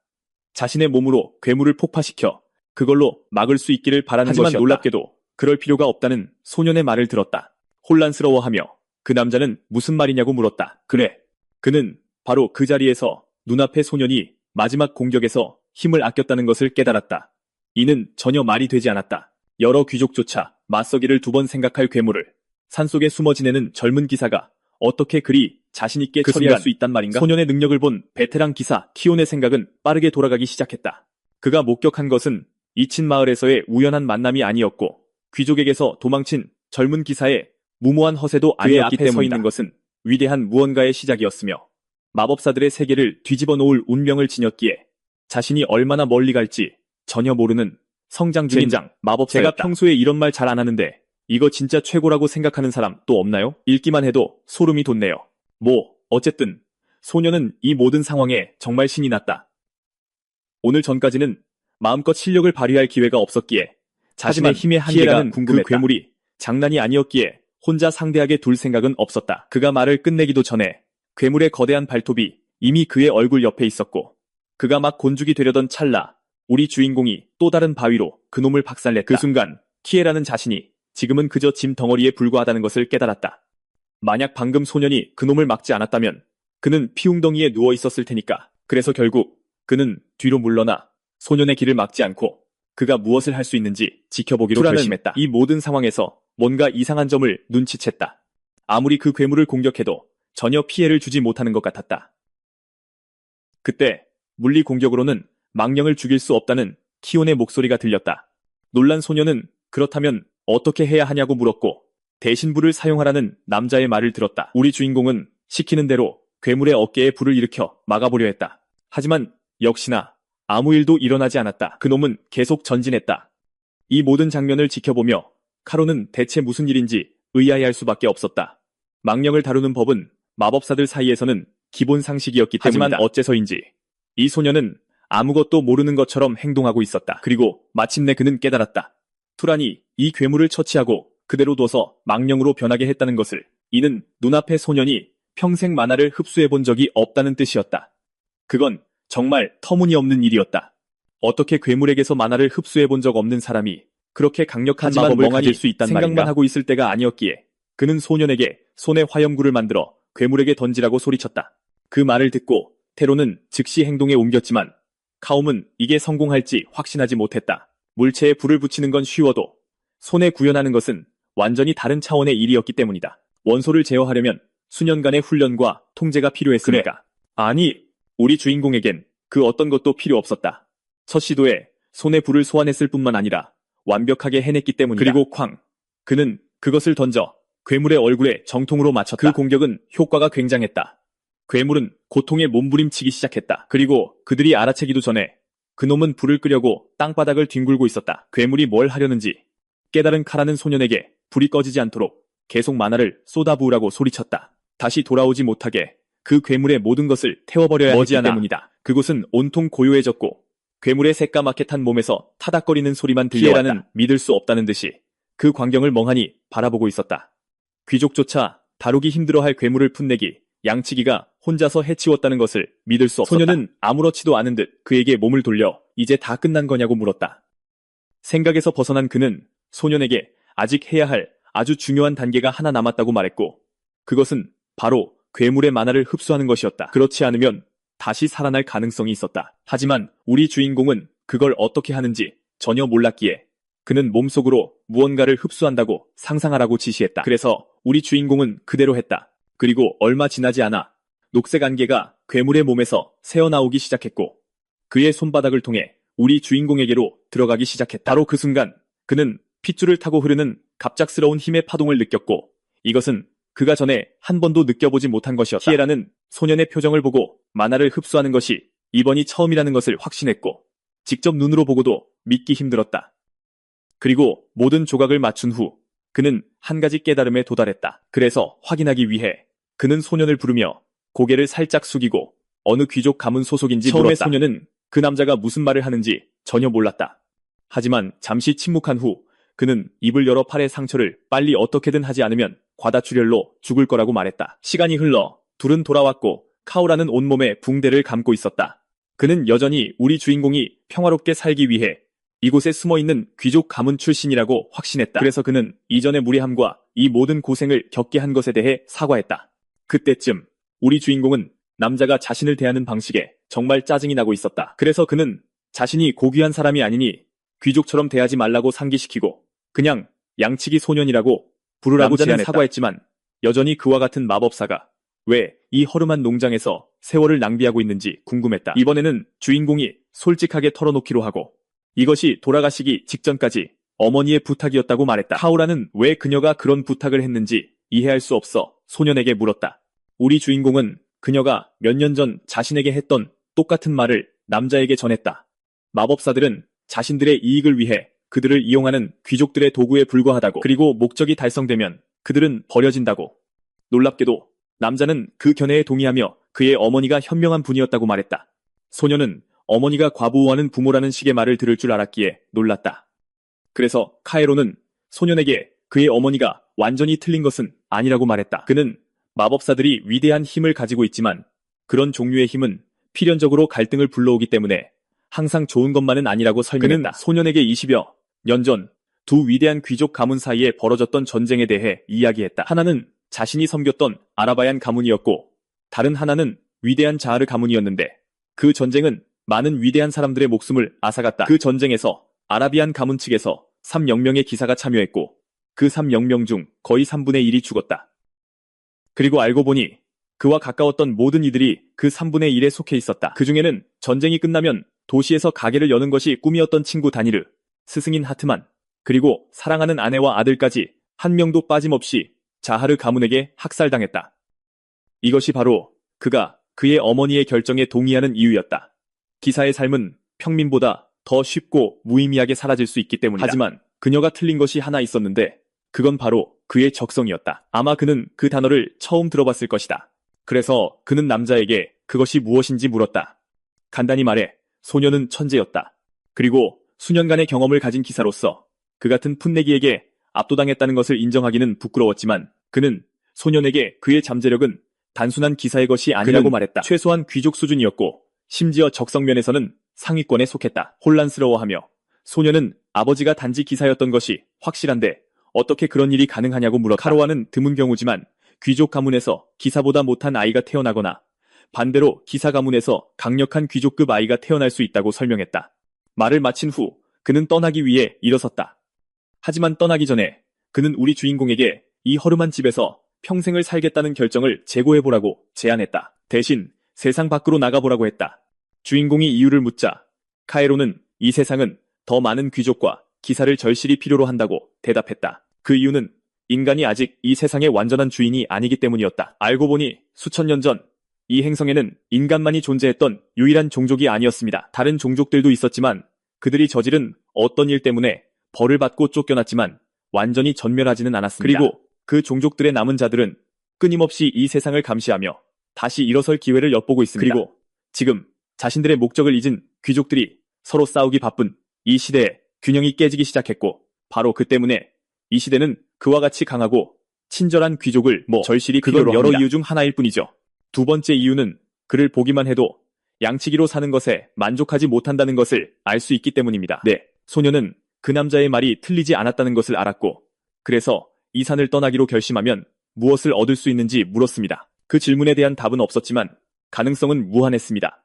자신의 몸으로 괴물을 폭파시켜 그걸로 막을 수 있기를 바라는 것이었다. 하지만 놀랍게도 그럴 필요가 없다는 소년의 말을 들었다. 혼란스러워하며 그 남자는 무슨 말이냐고 물었다. 그래. 그는 바로 그 자리에서 눈앞의 소년이 마지막 공격에서 힘을 아꼈다는 것을 깨달았다. 이는 전혀 말이 되지 않았다. 여러 귀족조차 맞서기를 2번 생각할 괴물을 산속에 숨어 지내는 젊은 기사가 어떻게 그리 자신있게 처리할 수 있단 말인가? 소년의 능력을 본 베테랑 기사 키온의 생각은 빠르게 돌아가기 시작했다. 그가 목격한 것은 이친 마을에서의 우연한 만남이 아니었고 귀족에게서 도망친 젊은 기사의 무모한 허세도 아니었기 때문이다. 서 있는 것은 위대한 무언가의 시작이었으며 마법사들의 세계를 뒤집어 놓을 운명을 지녔기에 자신이 얼마나 멀리 갈지 전혀 모르는 성장 중인 마법사였다. 제가 평소에 이런 말 잘 안 하는데 이거 진짜 최고라고 생각하는 사람 또 없나요? 읽기만 해도 소름이 돋네요. 어쨌든 소녀는 이 모든 상황에 정말 신이 났다. 오늘 전까지는 마음껏 실력을 발휘할 기회가 없었기에 자신의 힘의 한계가 궁금했다. 그 괴물이 장난이 아니었기에 혼자 상대하게 둘 생각은 없었다. 그가 말을 끝내기도 전에 괴물의 거대한 발톱이 이미 그의 얼굴 옆에 있었고 그가 막 곤죽이 되려던 찰나 우리 주인공이 또 다른 바위로 그놈을 박살냈다. 그 순간 키에라는 자신이 지금은 그저 짐 덩어리에 불과하다는 것을 깨달았다. 만약 방금 소년이 그놈을 막지 않았다면 그는 피웅덩이에 누워 있었을 테니까. 그래서 결국 그는 뒤로 물러나 소년의 길을 막지 않고 그가 무엇을 할 수 있는지 지켜보기로 결심했다. 이 모든 상황에서 뭔가 이상한 점을 눈치챘다. 아무리 그 괴물을 공격해도 전혀 피해를 주지 못하는 것 같았다. 그때 물리 공격으로는 망령을 죽일 수 없다는 키온의 목소리가 들렸다. 놀란 소녀는 그렇다면 어떻게 해야 하냐고 물었고 대신 불을 사용하라는 남자의 말을 들었다. 우리 주인공은 시키는 대로 괴물의 어깨에 불을 일으켜 막아보려 했다. 하지만 역시나 아무 일도 일어나지 않았다. 그놈은 계속 전진했다. 이 모든 장면을 지켜보며 카로는 대체 무슨 일인지 의아해할 수밖에 없었다. 망령을 다루는 법은 마법사들 사이에서는 기본 상식이었기 때문이다. 하지만 어째서인지 이 소녀는 아무것도 모르는 것처럼 행동하고 있었다. 그리고 마침내 그는 깨달았다. 투란이 이 괴물을 처치하고 그대로 둬서 망령으로 변하게 했다는 것을. 이는 눈앞의 소년이 평생 만화를 흡수해본 적이 없다는 뜻이었다. 그건 정말 터무니없는 일이었다. 어떻게 괴물에게서 만화를 흡수해본 적 없는 사람이 그렇게 강력한 마법을 가질 수 있단 말인가? 생각만 하고 있을 때가 아니었기에 그는 소년에게 손에 화염구를 만들어 괴물에게 던지라고 소리쳤다. 그 말을 듣고 테로는 즉시 행동에 옮겼지만 카움은 이게 성공할지 확신하지 못했다. 물체에 불을 붙이는 건 쉬워도 손에 구현하는 것은 완전히 다른 차원의 일이었기 때문이다. 원소를 제어하려면 수년간의 훈련과 통제가 필요했으니까. 그래. 아니, 우리 주인공에겐 그 어떤 것도 필요 없었다. 첫 시도에 손에 불을 소환했을 뿐만 아니라 완벽하게 해냈기 때문이다. 그리고 쾅! 그는 그것을 던져 괴물의 얼굴에 정통으로 맞췄다. 그 공격은 효과가 굉장했다. 괴물은 고통에 몸부림치기 시작했다. 그리고 그들이 알아채기도 전에 그놈은 불을 끄려고 땅바닥을 뒹굴고 있었다. 괴물이 뭘 하려는지 깨달은 카라는 소년에게 불이 꺼지지 않도록 계속 만화를 쏟아부으라고 소리쳤다. 다시 돌아오지 못하게 그 괴물의 모든 것을 태워버려야 했기 때문이다. 그곳은 온통 고요해졌고 괴물의 새까맣게 탄 몸에서 타닥거리는 소리만 들려왔다. 피에라는 믿을 수 없다는 듯이 그 광경을 멍하니 바라보고 있었다. 귀족조차 다루기 힘들어할 괴물을 풋내기 양치기가 혼자서 해치웠다는 것을 믿을 수 없었다. 소녀는 아무렇지도 않은 듯 그에게 몸을 돌려 이제 다 끝난 거냐고 물었다. 생각에서 벗어난 그는 소년에게 아직 해야 할 아주 중요한 단계가 하나 남았다고 말했고 그것은 바로 괴물의 만화를 흡수하는 것이었다. 그렇지 않으면 다시 살아날 가능성이 있었다. 하지만 우리 주인공은 그걸 어떻게 하는지 전혀 몰랐기에 그는 몸속으로 무언가를 흡수한다고 상상하라고 지시했다. 그래서 우리 주인공은 그대로 했다. 그리고 얼마 지나지 않아 녹색 안개가 괴물의 몸에서 새어나오기 시작했고 그의 손바닥을 통해 우리 주인공에게로 들어가기 시작했다. 바로 그 순간 그는 핏줄을 타고 흐르는 갑작스러운 힘의 파동을 느꼈고 이것은 그가 전에 한 번도 느껴보지 못한 것이었다. 키에라는 소년의 표정을 보고 만화를 흡수하는 것이 이번이 처음이라는 것을 확신했고 직접 눈으로 보고도 믿기 힘들었다. 그리고 모든 조각을 맞춘 후 그는 한 가지 깨달음에 도달했다. 그래서 확인하기 위해 그는 소년을 부르며 고개를 살짝 숙이고 어느 귀족 가문 소속인지 물었다. 처음에 소년은 그 남자가 무슨 말을 하는지 전혀 몰랐다. 하지만 잠시 침묵한 후 그는 입을 열어 팔의 상처를 빨리 어떻게든 하지 않으면 과다출혈로 죽을 거라고 말했다. 시간이 흘러 둘은 돌아왔고 카오라는 온몸에 붕대를 감고 있었다. 그는 여전히 우리 주인공이 평화롭게 살기 위해 이곳에 숨어있는 귀족 가문 출신이라고 확신했다. 그래서 그는 이전의 무례함과 이 모든 고생을 겪게 한 것에 대해 사과했다. 그때쯤 우리 주인공은 남자가 자신을 대하는 방식에 정말 짜증이 나고 있었다. 그래서 그는 자신이 고귀한 사람이 아니니 귀족처럼 대하지 말라고 상기시키고 그냥 양치기 소년이라고 부르라고 제안했다. 사과했지만 여전히 그와 같은 마법사가 왜 이 허름한 농장에서 세월을 낭비하고 있는지 궁금했다. 이번에는 주인공이 솔직하게 털어놓기로 하고 이것이 돌아가시기 직전까지 어머니의 부탁이었다고 말했다. 카오라는 왜 그녀가 그런 부탁을 했는지 이해할 수 없어 소년에게 물었다. 우리 주인공은 그녀가 몇 년 전 자신에게 했던 똑같은 말을 남자에게 전했다. 마법사들은 자신들의 이익을 위해 그들을 이용하는 귀족들의 도구에 불과하다고. 그리고 목적이 달성되면 그들은 버려진다고. 놀랍게도 남자는 그 견해에 동의하며 그의 어머니가 현명한 분이었다고 말했다. 소녀는 어머니가 과부하는 부모라는 식의 말을 들을 줄 알았기에 놀랐다. 그래서 카에로는 소년에게 그의 어머니가 완전히 틀린 것은 아니라고 말했다. 그는 마법사들이 위대한 힘을 가지고 있지만 그런 종류의 힘은 필연적으로 갈등을 불러오기 때문에 항상 좋은 것만은 아니라고 설명했다. 그는 소년에게 20여 년 전 두 위대한 귀족 가문 사이에 벌어졌던 전쟁에 대해 이야기했다. 하나는 자신이 섬겼던 아라바얀 가문이었고 다른 하나는 위대한 자하르 가문이었는데 그 전쟁은 많은 위대한 사람들의 목숨을 앗아갔다. 그 전쟁에서 아라비안 가문 측에서 3,000명의 기사가 참여했고 그 3,000명 중 거의 3분의 1이 죽었다. 그리고 알고 보니 그와 가까웠던 모든 이들이 그 3분의 1에 속해 있었다. 그 중에는 전쟁이 끝나면 도시에서 가게를 여는 것이 꿈이었던 친구 다니르, 스승인 하트만, 그리고 사랑하는 아내와 아들까지 한 명도 빠짐없이 자하르 가문에게 학살당했다. 이것이 바로 그가 그의 어머니의 결정에 동의하는 이유였다. 기사의 삶은 평민보다 더 쉽고 무의미하게 사라질 수 있기 때문이다. 하지만 그녀가 틀린 것이 하나 있었는데 그건 바로 그의 적성이었다. 아마 그는 그 단어를 처음 들어봤을 것이다. 그래서 그는 남자에게 그것이 무엇인지 물었다. 간단히 말해 소녀는 천재였다. 그리고 수년간의 경험을 가진 기사로서 그 같은 풋내기에게 압도당했다는 것을 인정하기는 부끄러웠지만 그는 소년에게 그의 잠재력은 단순한 기사의 것이 아니라고 말했다. 최소한 귀족 수준이었고 심지어 적성면에서는 상위권에 속했다. 혼란스러워하며 소년은 아버지가 단지 기사였던 것이 확실한데 어떻게 그런 일이 가능하냐고 물었다. 카로아는 드문 경우지만 귀족 가문에서 기사보다 못한 아이가 태어나거나 반대로 기사 가문에서 강력한 귀족급 아이가 태어날 수 있다고 설명했다. 말을 마친 후 그는 떠나기 위해 일어섰다. 하지만 떠나기 전에 그는 우리 주인공에게 이 허름한 집에서 평생을 살겠다는 결정을 재고해보라고 제안했다. 대신 세상 밖으로 나가보라고 했다. 주인공이 이유를 묻자 카에로는 이 세상은 더 많은 귀족과 기사를 절실히 필요로 한다고 대답했다. 그 이유는 인간이 아직 이 세상의 완전한 주인이 아니기 때문이었다. 알고 보니 수천 년 전 이 행성에는 인간만이 존재했던 유일한 종족이 아니었습니다. 다른 종족들도 있었지만 그들이 저지른 어떤 일 때문에 벌을 받고 쫓겨났지만 완전히 전멸하지는 않았습니다. 그리고 그 종족들의 남은 자들은 끊임없이 이 세상을 감시하며 다시 일어설 기회를 엿보고 있습니다. 그리고 지금 자신들의 목적을 잊은 귀족들이 서로 싸우기 바쁜 이 시대에 균형이 깨지기 시작했고 바로 그 때문에 이 시대는 그와 같이 강하고 친절한 귀족을 절실히 필요로 합니다. 여러 이유 중 하나일 뿐이죠. 두 번째 이유는 그를 보기만 해도 양치기로 사는 것에 만족하지 못한다는 것을 알 수 있기 때문입니다. 네, 소녀는 그 남자의 말이 틀리지 않았다는 것을 알았고 그래서 이 산을 떠나기로 결심하면 무엇을 얻을 수 있는지 물었습니다. 그 질문에 대한 답은 없었지만 가능성은 무한했습니다.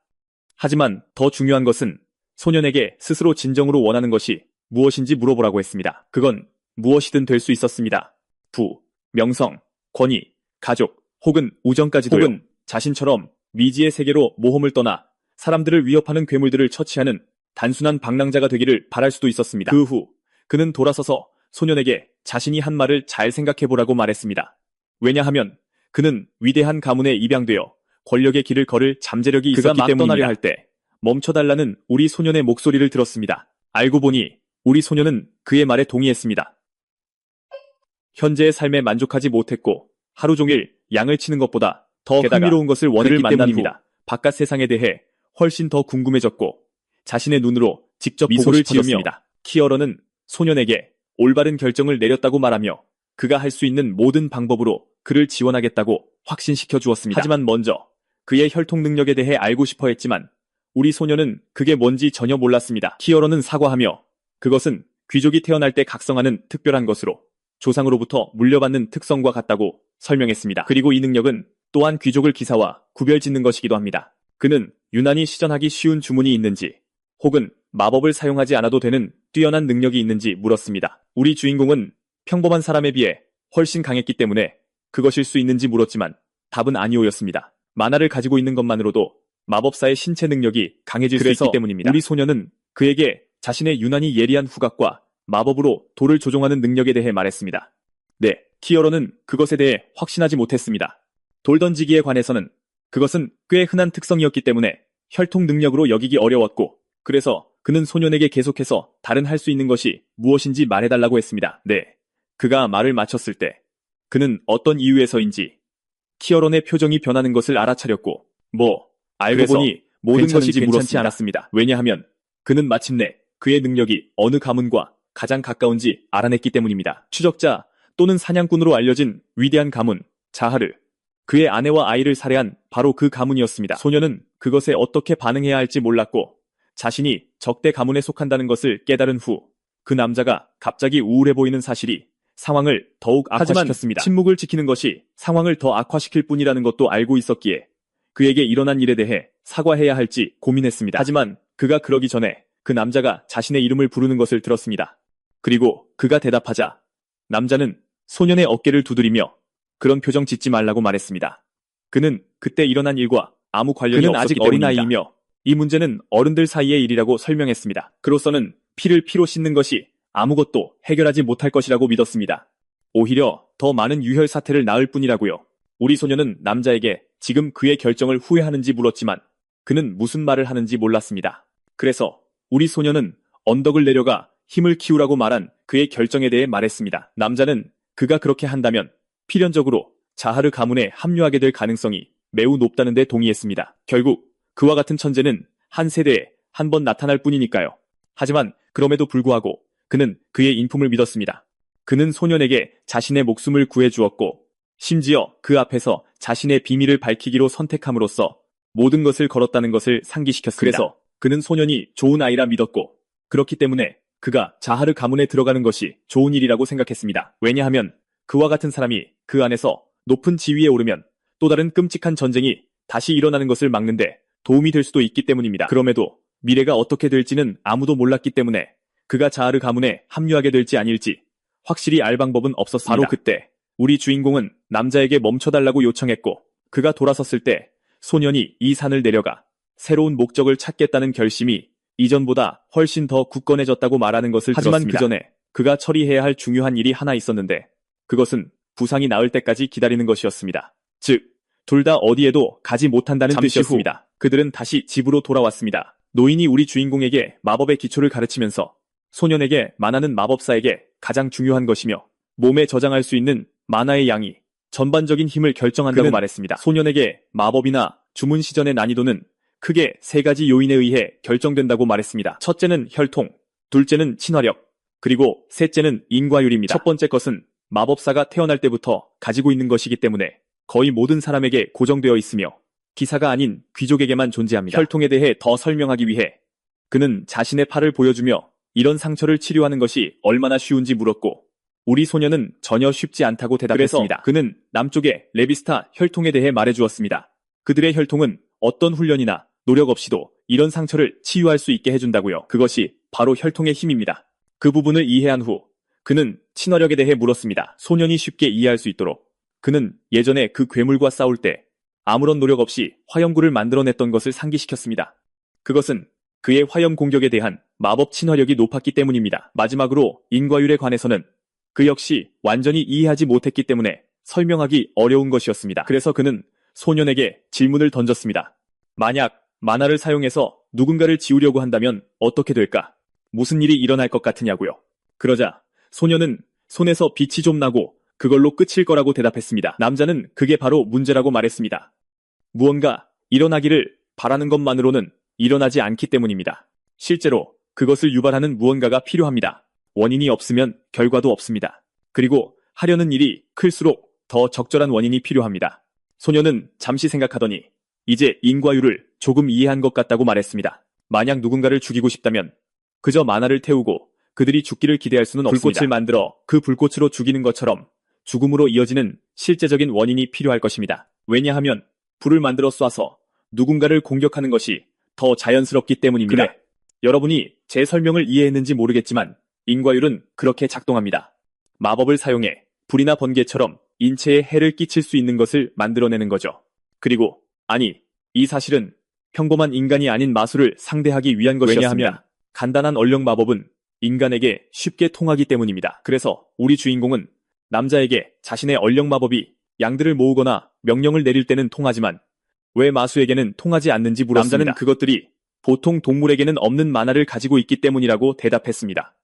하지만 더 중요한 것은 소년에게 스스로 진정으로 원하는 것이 무엇인지 물어보라고 했습니다. 그건 무엇이든 될 수 있었습니다. 부, 명성, 권위, 가족, 혹은 우정까지도요. 혹은 자신처럼 미지의 세계로 모험을 떠나 사람들을 위협하는 괴물들을 처치하는 단순한 방랑자가 되기를 바랄 수도 있었습니다. 그 후 그는 돌아서서 소년에게 자신이 한 말을 잘 생각해보라고 말했습니다. 왜냐하면 그는 위대한 가문에 입양되어 권력의 길을 걸을 잠재력이 있었기 때문입니다. 그가 막 떠나려 할 때 멈춰달라는 우리 소년의 목소리를 들었습니다. 알고 보니 우리 소년은 그의 말에 동의했습니다. 현재의 삶에 만족하지 못했고 하루 종일 양을 치는 것보다 더 흥미로운 것을 원했기 때문입니다. 바깥 세상에 대해 훨씬 더 궁금해졌고 자신의 눈으로 직접 미소를 지으며 키어러는 소년에게 올바른 결정을 내렸다고 말하며 그가 할 수 있는 모든 방법으로 그를 지원하겠다고 확신시켜 주었습니다. 하지만 먼저 그의 혈통 능력에 대해 알고 싶어 했지만 우리 소년은 그게 뭔지 전혀 몰랐습니다. 키어러는 사과하며 그것은 귀족이 태어날 때 각성하는 특별한 것으로 조상으로부터 물려받는 특성과 같다고 설명했습니다. 그리고 이 능력은 또한 귀족을 기사와 구별짓는 것이기도 합니다. 그는 유난히 시전하기 쉬운 주문이 있는지 혹은 마법을 사용하지 않아도 되는 뛰어난 능력이 있는지 물었습니다. 우리 주인공은 평범한 사람에 비해 훨씬 강했기 때문에 그것일 수 있는지 물었지만 답은 아니오였습니다. 만화를 가지고 있는 것만으로도 마법사의 신체 능력이 강해질 수 있기 때문입니다. 우리 소녀는 그에게 자신의 유난히 예리한 후각과 마법으로 돌을 조종하는 능력에 대해 말했습니다. 네, 키어러는 그것에 대해 확신하지 못했습니다. 돌 던지기에 관해서는 그것은 꽤 흔한 특성이었기 때문에 혈통 능력으로 여기기 어려웠고 그래서 그는 소년에게 계속해서 다른 할 수 있는 것이 무엇인지 말해달라고 했습니다. 네, 그가 말을 마쳤을 때 그는 어떤 이유에서인지 키어런의 표정이 변하는 것을 알아차렸고 알고 보니 모든 것이 괜찮지 않았습니다. 왜냐하면 그는 마침내 그의 능력이 어느 가문과 가장 가까운지 알아냈기 때문입니다. 추적자 또는 사냥꾼으로 알려진 위대한 가문 자하르, 그의 아내와 아이를 살해한 바로 그 가문이었습니다. 소녀는 그것에 어떻게 반응해야 할지 몰랐고 자신이 적대 가문에 속한다는 것을 깨달은 후 그 남자가 갑자기 우울해 보이는 사실이 상황을 더욱 악화시켰습니다. 하지만 침묵을 지키는 것이 상황을 더 악화시킬 뿐이라는 것도 알고 있었기에 그에게 일어난 일에 대해 사과해야 할지 고민했습니다. 하지만 그가 그러기 전에 그 남자가 자신의 이름을 부르는 것을 들었습니다. 그리고 그가 대답하자 남자는 소년의 어깨를 두드리며 그런 표정 짓지 말라고 말했습니다. 그는 그때 일어난 일과 아무 관련이 없었기 아직 때문입니다. 어린아이이며 이 문제는 어른들 사이의 일이라고 설명했습니다. 그로서는 피를 피로 씻는 것이 아무것도 해결하지 못할 것이라고 믿었습니다. 오히려 더 많은 유혈 사태를 낳을 뿐이라고요. 우리 소녀는 남자에게 지금 그의 결정을 후회하는지 물었지만 그는 무슨 말을 하는지 몰랐습니다. 그래서 우리 소녀는 언덕을 내려가 힘을 키우라고 말한 그의 결정에 대해 말했습니다. 남자는 그가 그렇게 한다면 필연적으로 자하르 가문에 합류하게 될 가능성이 매우 높다는 데 동의했습니다. 결국 그와 같은 천재는 한 세대에 한 번 나타날 뿐이니까요. 하지만 그럼에도 불구하고 그는 그의 인품을 믿었습니다. 그는 소년에게 자신의 목숨을 구해주었고 심지어 그 앞에서 자신의 비밀을 밝히기로 선택함으로써 모든 것을 걸었다는 것을 상기시켰습니다. 그래서 그는 소년이 좋은 아이라 믿었고 그렇기 때문에 그가 자하르 가문에 들어가는 것이 좋은 일이라고 생각했습니다. 왜냐하면 그와 같은 사람이 그 안에서 높은 지위에 오르면 또 다른 끔찍한 전쟁이 다시 일어나는 것을 막는데 도움이 될 수도 있기 때문입니다. 그럼에도 미래가 어떻게 될지는 아무도 몰랐기 때문에 그가 자하르 가문에 합류하게 될지 아닐지 확실히 알 방법은 없었습니다. 바로 그때 우리 주인공은 남자에게 멈춰달라고 요청했고 그가 돌아섰을 때 소년이 이 산을 내려가 새로운 목적을 찾겠다는 결심이 이전보다 훨씬 더 굳건해졌다고 말하는 것을 들었습니다. 하지만 그 전에 그가 처리해야 할 중요한 일이 하나 있었는데 그것은 부상이 나을 때까지 기다리는 것이었습니다. 즉, 둘 다 어디에도 가지 못한다는 뜻이었습니다. 그들은 다시 집으로 돌아왔습니다. 노인이 우리 주인공에게 마법의 기초를 가르치면서 소년에게 만화는 마법사에게 가장 중요한 것이며 몸에 저장할 수 있는 만화의 양이 전반적인 힘을 결정한다고 말했습니다. 소년에게 마법이나 주문 시전의 난이도는 크게 세 가지 요인에 의해 결정된다고 말했습니다. 첫째는 혈통, 둘째는 친화력, 그리고 셋째는 인과율입니다. 첫 번째 것은 마법사가 태어날 때부터 가지고 있는 것이기 때문에 거의 모든 사람에게 고정되어 있으며 기사가 아닌 귀족에게만 존재합니다. 혈통에 대해 더 설명하기 위해 그는 자신의 팔을 보여주며 이런 상처를 치료하는 것이 얼마나 쉬운지 물었고 우리 소녀는 전혀 쉽지 않다고 대답했습니다. 그래서 그는 남쪽의 레비스타 혈통에 대해 말해주었습니다. 그들의 혈통은 어떤 훈련이나 노력 없이도 이런 상처를 치유할 수 있게 해준다고요. 그것이 바로 혈통의 힘입니다. 그 부분을 이해한 후 그는 친화력에 대해 물었습니다. 소년이 쉽게 이해할 수 있도록 그는 예전에 그 괴물과 싸울 때 아무런 노력 없이 화염구를 만들어냈던 것을 상기시켰습니다. 그것은 그의 화염 공격에 대한 마법 친화력이 높았기 때문입니다. 마지막으로 인과율에 관해서는 그 역시 완전히 이해하지 못했기 때문에 설명하기 어려운 것이었습니다. 그래서 그는 소년에게 질문을 던졌습니다. 만약 만화를 사용해서 누군가를 지우려고 한다면 어떻게 될까? 무슨 일이 일어날 것 같으냐고요. 그러자 소년은 손에서 빛이 좀 나고 그걸로 끝일 거라고 대답했습니다. 남자는 그게 바로 문제라고 말했습니다. 무언가 일어나기를 바라는 것만으로는 일어나지 않기 때문입니다. 실제로 그것을 유발하는 무언가가 필요합니다. 원인이 없으면 결과도 없습니다. 그리고 하려는 일이 클수록 더 적절한 원인이 필요합니다. 소년은 잠시 생각하더니 이제 인과율을 조금 이해한 것 같다고 말했습니다. 만약 누군가를 죽이고 싶다면 그저 만화를 태우고 그들이 죽기를 기대할 수는 없습니다. 불꽃을 만들어 그 불꽃으로 죽이는 것처럼 죽음으로 이어지는 실제적인 원인이 필요할 것입니다. 왜냐하면 불을 만들어 쏴서 누군가를 공격하는 것이 더 자연스럽기 때문입니다. 그래, 여러분이 제 설명을 이해했는지 모르겠지만 인과율은 그렇게 작동합니다. 마법을 사용해 불이나 번개처럼 인체에 해를 끼칠 수 있는 것을 만들어내는 거죠. 그리고 이 사실은 평범한 인간이 아닌 마술을 상대하기 위한 것이었습니다. 왜냐하면 간단한 얼령 마법은 인간에게 쉽게 통하기 때문입니다. 그래서 우리 주인공은 남자에게 자신의 얼령 마법이 양들을 모으거나 명령을 내릴 때는 통하지만 왜 마수에게는 통하지 않는지 물었습니다. 남자는 그것들이 보통 동물에게는 없는 만화를 가지고 있기 때문이라고 대답했습니다.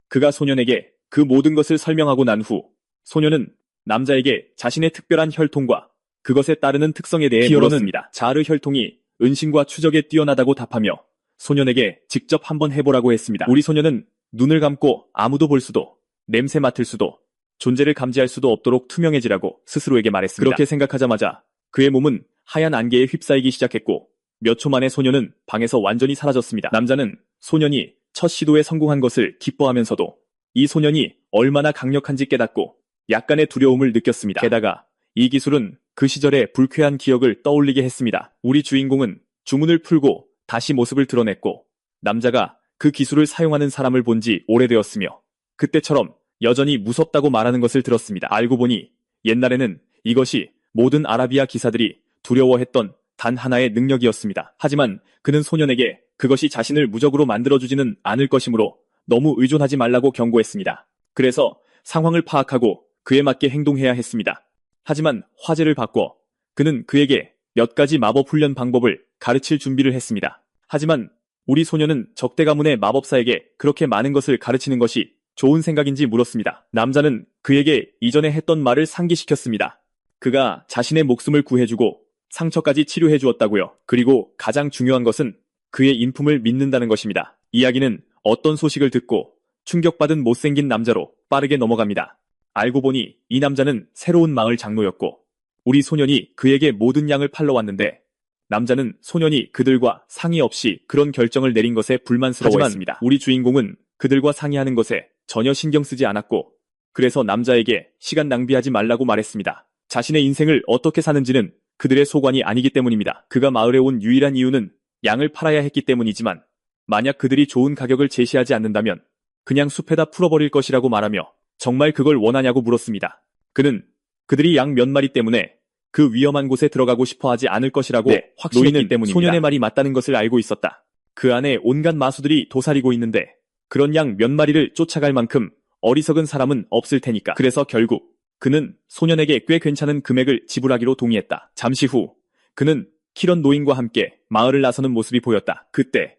그가 소년에게 그 모든 것을 설명하고 난 후 소년은 남자에게 자신의 특별한 혈통과 그것에 따르는 특성에 대해 물었습니다. 자르 혈통이 은신과 추적에 뛰어나다고 답하며 소년에게 직접 한번 해보라고 했습니다. 우리 소년은 눈을 감고 아무도 볼 수도 냄새 맡을 수도 존재를 감지할 수도 없도록 투명해지라고 스스로에게 말했습니다. 그렇게 생각하자마자 그의 몸은 하얀 안개에 휩싸이기 시작했고 몇 초 만에 소년은 방에서 완전히 사라졌습니다. 남자는 소년이 첫 시도에 성공한 것을 기뻐하면서도 이 소년이 얼마나 강력한지 깨닫고 약간의 두려움을 느꼈습니다. 게다가 이 기술은 그 시절의 불쾌한 기억을 떠올리게 했습니다. 우리 주인공은 주문을 풀고 다시 모습을 드러냈고 남자가 그 기술을 사용하는 사람을 본 지 오래되었으며 그때처럼 여전히 무섭다고 말하는 것을 들었습니다. 알고 보니 옛날에는 이것이 모든 아라비아 기사들이 두려워했던 단 하나의 능력이었습니다. 하지만 그는 소년에게 그것이 자신을 무적으로 만들어주지는 않을 것이므로 너무 의존하지 말라고 경고했습니다. 그래서 상황을 파악하고 그에 맞게 행동해야 했습니다. 하지만 화제를 바꿔 그는 그에게 몇 가지 마법 훈련 방법을 가르칠 준비를 했습니다. 하지만 우리 소녀는 적대 가문의 마법사에게 그렇게 많은 것을 가르치는 것이 좋은 생각인지 물었습니다. 남자는 그에게 이전에 했던 말을 상기시켰습니다. 그가 자신의 목숨을 구해주고 상처까지 치료해 주었다고요. 그리고 가장 중요한 것은 그의 인품을 믿는다는 것입니다. 이야기는 어떤 소식을 듣고 충격받은 못생긴 남자로 빠르게 넘어갑니다. 알고 보니 이 남자는 새로운 마을 장로였고 우리 소년이 그에게 모든 양을 팔러 왔는데 남자는 소년이 그들과 상의 없이 그런 결정을 내린 것에 불만스러워했습니다. 하지만 우리 주인공은 그들과 상의하는 것에 전혀 신경 쓰지 않았고 그래서 남자에게 시간 낭비하지 말라고 말했습니다. 자신의 인생을 어떻게 사는지는 그들의 소관이 아니기 때문입니다. 그가 마을에 온 유일한 이유는 양을 팔아야 했기 때문이지만 만약 그들이 좋은 가격을 제시하지 않는다면 그냥 숲에다 풀어버릴 것이라고 말하며 정말 그걸 원하냐고 물었습니다. 그는 그들이 양 몇 마리 때문에 그 위험한 곳에 들어가고 싶어 하지 않을 것이라고 확신했기 때문입니다. 소년의 말이 맞다는 것을 알고 있었다. 그 안에 온갖 마수들이 도사리고 있는데 그런 양 몇 마리를 쫓아갈 만큼 어리석은 사람은 없을 테니까. 그래서 결국 그는 소년에게 꽤 괜찮은 금액을 지불하기로 동의했다. 잠시 후 그는 키런 노인과 함께 마을을 나서는 모습이 보였다. 그때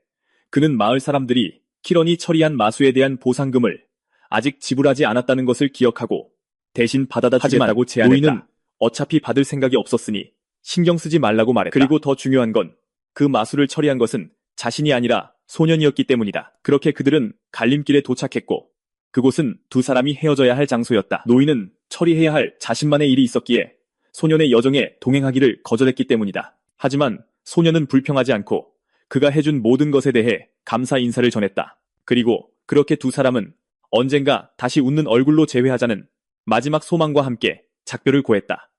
그는 마을 사람들이 키런이 처리한 마수에 대한 보상금을 아직 지불하지 않았다는 것을 기억하고 대신 받아다 주겠다고 제안했다. 노인은 어차피 받을 생각이 없었으니 신경 쓰지 말라고 말했다. 그리고 더 중요한 건 그 마수를 처리한 것은 자신이 아니라 소년이었기 때문이다. 그렇게 그들은 갈림길에 도착했고 그곳은 두 사람이 헤어져야 할 장소였다. 노인은 처리해야 할 자신만의 일이 있었기에 소년의 여정에 동행하기를 거절했기 때문이다. 하지만 소년은 불평하지 않고 그가 해준 모든 것에 대해 감사 인사를 전했다. 그리고 그렇게 두 사람은 언젠가 다시 웃는 얼굴로 재회하자는 마지막 소망과 함께 작별을 고했다.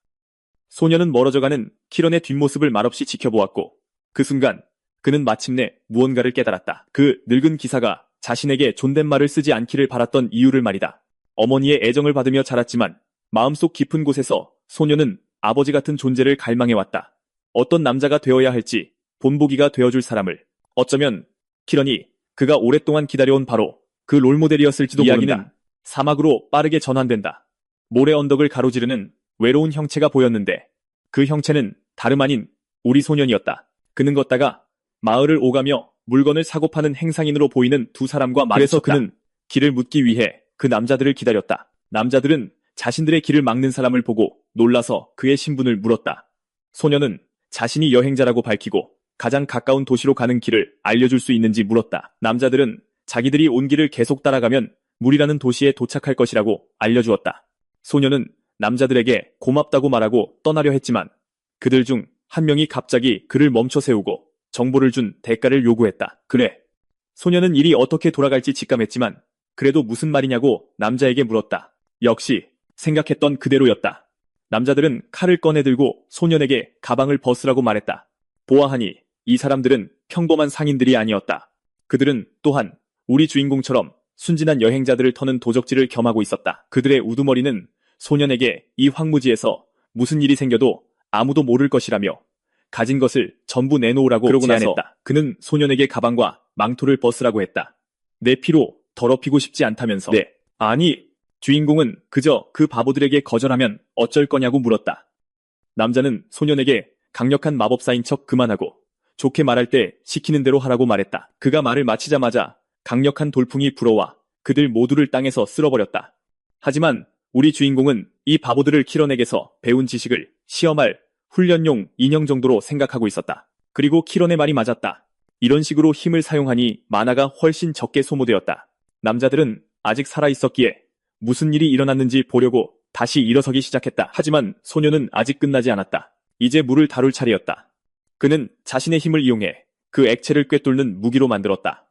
소년은 멀어져가는 키런의 뒷모습을 말없이 지켜보았고 그 순간 그는 마침내 무언가를 깨달았다. 그 늙은 기사가 자신에게 존댓말을 쓰지 않기를 바랐던 이유를 말이다. 어머니의 애정을 받으며 자랐지만 마음속 깊은 곳에서 소년은 아버지 같은 존재를 갈망해왔다. 어떤 남자가 되어야 할지 본보기가 되어줄 사람을. 어쩌면 키런이 그가 오랫동안 기다려온 바로 그 롤모델이었을지도 모른다. 이야기는 사막으로 빠르게 전환된다. 모래 언덕을 가로지르는 외로운 형체가 보였는데 그 형체는 다름 아닌 우리 소년이었다. 그는 걷다가 마을을 오가며 물건을 사고 파는 행상인으로 보이는 두 사람과 마주쳤다. 그래서 그는 길을 묻기 위해 그 남자들을 기다렸다. 남자들은 자신들의 길을 막는 사람을 보고 놀라서 그의 신분을 물었다. 소년은 자신이 여행자라고 밝히고 가장 가까운 도시로 가는 길을 알려줄 수 있는지 물었다. 남자들은 자기들이 온 길을 계속 따라가면 물이라는 도시에 도착할 것이라고 알려주었다. 소년은 남자들에게 고맙다고 말하고 떠나려 했지만 그들 중 한 명이 갑자기 그를 멈춰 세우고 정보를 준 대가를 요구했다. 그래. 소년은 일이 어떻게 돌아갈지 직감했지만 그래도 무슨 말이냐고 남자에게 물었다. 역시 생각했던 그대로였다. 남자들은 칼을 꺼내들고 소년에게 가방을 벗으라고 말했다. 보아하니 이 사람들은 평범한 상인들이 아니었다. 그들은 또한 우리 주인공처럼 순진한 여행자들을 터는 도적질을 겸하고 있었다. 그들의 우두머리는 소년에게 이 황무지에서 무슨 일이 생겨도 아무도 모를 것이라며 가진 것을 전부 내놓으라고 그러고 제안했다. 나서 그는 소년에게 가방과 망토를 벗으라고 했다. 내 피로 더럽히고 싶지 않다면서. 네. 아니, 주인공은 그저 그 바보들에게 거절하면 어쩔 거냐고 물었다. 남자는 소년에게 강력한 마법사인 척 그만하고 좋게 말할 때 시키는 대로 하라고 말했다. 그가 말을 마치자마자 강력한 돌풍이 불어와 그들 모두를 땅에서 쓸어버렸다. 하지만 우리 주인공은 이 바보들을 키런에게서 배운 지식을 시험할 훈련용 인형 정도로 생각하고 있었다. 그리고 키런의 말이 맞았다. 이런 식으로 힘을 사용하니 마나가 훨씬 적게 소모되었다. 남자들은 아직 살아있었기에 무슨 일이 일어났는지 보려고 다시 일어서기 시작했다. 하지만 소녀는 아직 끝나지 않았다. 이제 물을 다룰 차례였다. 그는 자신의 힘을 이용해 그 액체를 꿰뚫는 무기로 만들었다.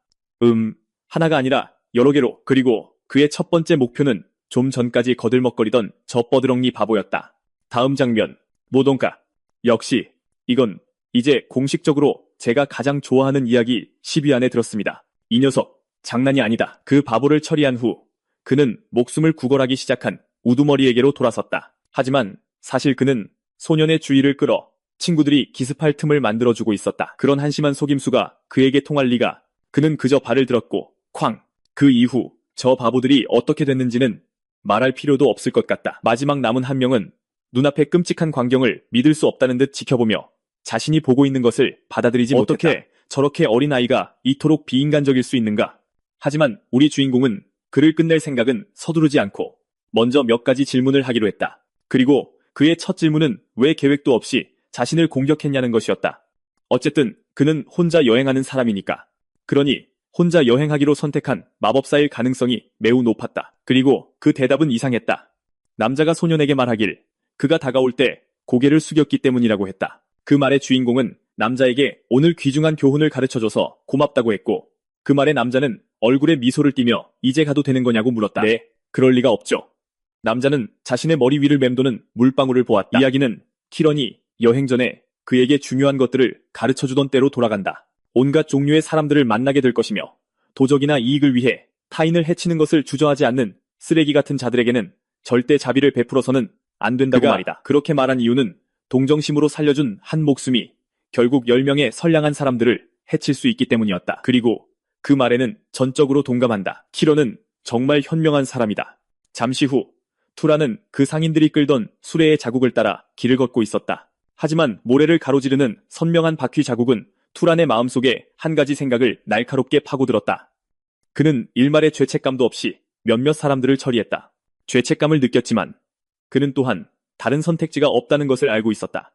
하나가 아니라 여러 개로. 그리고 그의 첫 번째 목표는 좀 전까지 거들먹거리던 저 뻐드렁니 바보였다. 다음 장면, 모동가. 역시 이건 이제 공식적으로 제가 가장 좋아하는 이야기 10위 안에 들었습니다. 이 녀석 장난이 아니다. 그 바보를 처리한 후 그는 목숨을 구걸하기 시작한 우두머리에게로 돌아섰다. 하지만 사실 그는 소년의 주의를 끌어 친구들이 기습할 틈을 만들어주고 있었다. 그런 한심한 속임수가 그에게 통할 리가. 그는 그저 발을 들었고 쾅! 그 이후 저 바보들이 어떻게 됐는지는 말할 필요도 없을 것 같다. 마지막 남은 한 명은 눈앞의 끔찍한 광경을 믿을 수 없다는 듯 지켜보며 자신이 보고 있는 것을 받아들이지 못했다. 어떻게 저렇게 어린 아이가 이토록 비인간적일 수 있는가? 하지만 우리 주인공은 글을 끝낼 생각은 서두르지 않고 먼저 몇 가지 질문을 하기로 했다. 그리고 그의 첫 질문은 왜 계획도 없이 자신을 공격했냐는 것이었다. 어쨌든 그는 혼자 여행하는 사람이니까. 그러니 혼자 여행하기로 선택한 마법사일 가능성이 매우 높았다. 그리고 그 대답은 이상했다. 남자가 소년에게 말하길 그가 다가올 때 고개를 숙였기 때문이라고 했다. 그 말의 주인공은 남자에게 오늘 귀중한 교훈을 가르쳐줘서 고맙다고 했고, 그 말에 남자는 얼굴에 미소를 띠며 이제 가도 되는 거냐고 물었다. 네, 그럴 리가 없죠. 남자는 자신의 머리 위를 맴도는 물방울을 보았다. 이야기는 키런이 여행 전에 그에게 중요한 것들을 가르쳐주던 때로 돌아간다. 온갖 종류의 사람들을 만나게 될 것이며 도적이나 이익을 위해 타인을 해치는 것을 주저하지 않는 쓰레기 같은 자들에게는 절대 자비를 베풀어서는 안 된다고 말이다. 그렇게 말한 이유는 동정심으로 살려준 한 목숨이 결국 10명의 선량한 사람들을 해칠 수 있기 때문이었다. 그리고 그 말에는 전적으로 동감한다. 키런은 정말 현명한 사람이다. 잠시 후 투라는 그 상인들이 끌던 수레의 자국을 따라 길을 걷고 있었다. 하지만 모래를 가로지르는 선명한 바퀴 자국은 투란의 마음속에 한 가지 생각을 날카롭게 파고들었다. 그는 일말의 죄책감도 없이 몇몇 사람들을 처리했다. 죄책감을 느꼈지만 그는 또한 다른 선택지가 없다는 것을 알고 있었다.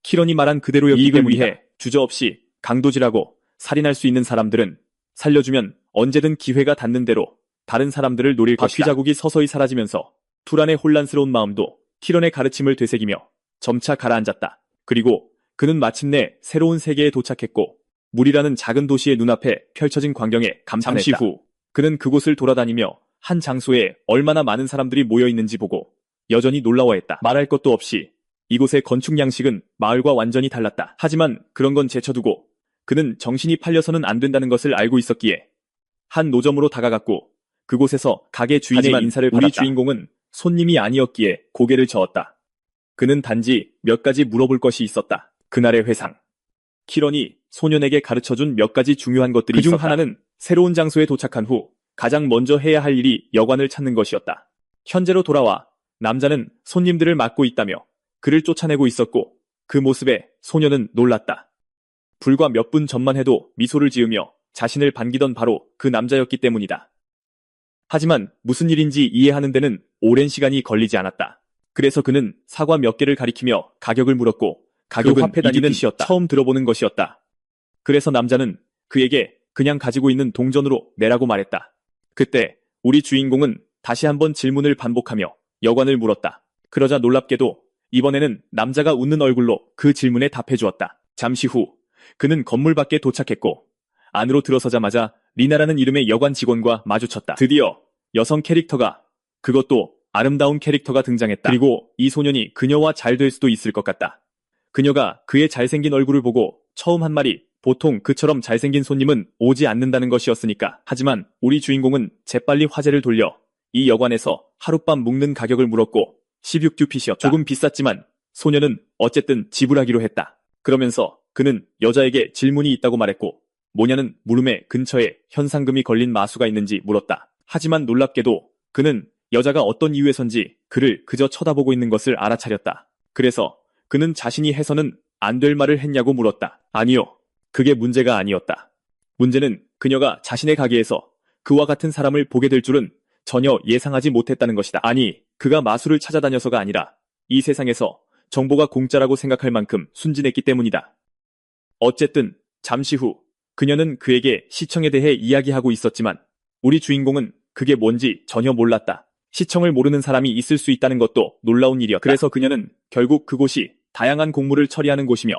키런이 말한 그대로였기 이익을 때문이다. 위해 주저없이 강도질하고 살인할 수 있는 사람들은 살려주면 언제든 기회가 닿는 대로 다른 사람들을 노릴 것이다. 바퀴 자국이 서서히 사라지면서 투란의 혼란스러운 마음도 키런의 가르침을 되새기며 점차 가라앉았다. 그리고 그는 마침내 새로운 세계에 도착했고 물이라는 작은 도시의 눈앞에 펼쳐진 광경에 감탄했다. 잠시 후 그는 그곳을 돌아다니며 한 장소에 얼마나 많은 사람들이 모여 있는지 보고 여전히 놀라워했다. 말할 것도 없이 이곳의 건축 양식은 마을과 완전히 달랐다. 하지만 그런 건 제쳐두고 그는 정신이 팔려서는 안 된다는 것을 알고 있었기에 한 노점으로 다가갔고 그곳에서 가게 주인의 인사를 받았다. 우리 주인공은 손님이 아니었기에 고개를 저었다. 그는 단지 몇 가지 물어볼 것이 있었다. 그날의 회상. 키런이 소년에게 가르쳐준 몇 가지 중요한 것들이 있었다. 그중 하나는 새로운 장소에 도착한 후 가장 먼저 해야 할 일이 여관을 찾는 것이었다. 현재로 돌아와 남자는 손님들을 맡고 있다며 그를 쫓아내고 있었고 그 모습에 소년은 놀랐다. 불과 몇 분 전만 해도 미소를 지으며 자신을 반기던 바로 그 남자였기 때문이다. 하지만 무슨 일인지 이해하는 데는 오랜 시간이 걸리지 않았다. 그래서 그는 사과 몇 개를 가리키며 가격을 물었고 가격은 화폐 단위는 뜻이었다. 처음 들어보는 것이었다. 그래서 남자는 그에게 그냥 가지고 있는 동전으로 내라고 말했다. 그때 우리 주인공은 다시 한번 질문을 반복하며 여관을 물었다. 그러자 놀랍게도 이번에는 남자가 웃는 얼굴로 그 질문에 답해 주었다. 잠시 후 그는 건물 밖에 도착했고 안으로 들어서자마자 리나라는 이름의 여관 직원과 마주쳤다. 드디어 여성 캐릭터가, 그것도 아름다운 캐릭터가 등장했다. 그리고 이 소년이 그녀와 잘 될 수도 있을 것 같다. 그녀가 그의 잘생긴 얼굴을 보고 처음 한 말이 보통 그처럼 잘생긴 손님은 오지 않는다는 것이었으니까. 하지만 우리 주인공은 재빨리 화제를 돌려 이 여관에서 하룻밤 묵는 가격을 물었고 16듀핏이었다. 조금 비쌌지만 소년은 어쨌든 지불하기로 했다. 그러면서 그는 여자에게 질문이 있다고 말했고 뭐냐는 물음에 근처에 현상금이 걸린 마수가 있는지 물었다. 하지만 놀랍게도 그는 여자가 어떤 이유에선지 그를 그저 쳐다보고 있는 것을 알아차렸다. 그래서 그는 자신이 해서는 안 될 말을 했냐고 물었다. 아니요. 그게 문제가 아니었다. 문제는 그녀가 자신의 가게에서 그와 같은 사람을 보게 될 줄은 전혀 예상하지 못했다는 것이다. 아니, 그가 마술을 찾아다녀서가 아니라 이 세상에서 정보가 공짜라고 생각할 만큼 순진했기 때문이다. 어쨌든 잠시 후 그녀는 그에게 시청에 대해 이야기하고 있었지만 우리 주인공은 그게 뭔지 전혀 몰랐다. 시청을 모르는 사람이 있을 수 있다는 것도 놀라운 일이었다. 그래서 그녀는 결국 그곳이 다양한 공무를 처리하는 곳이며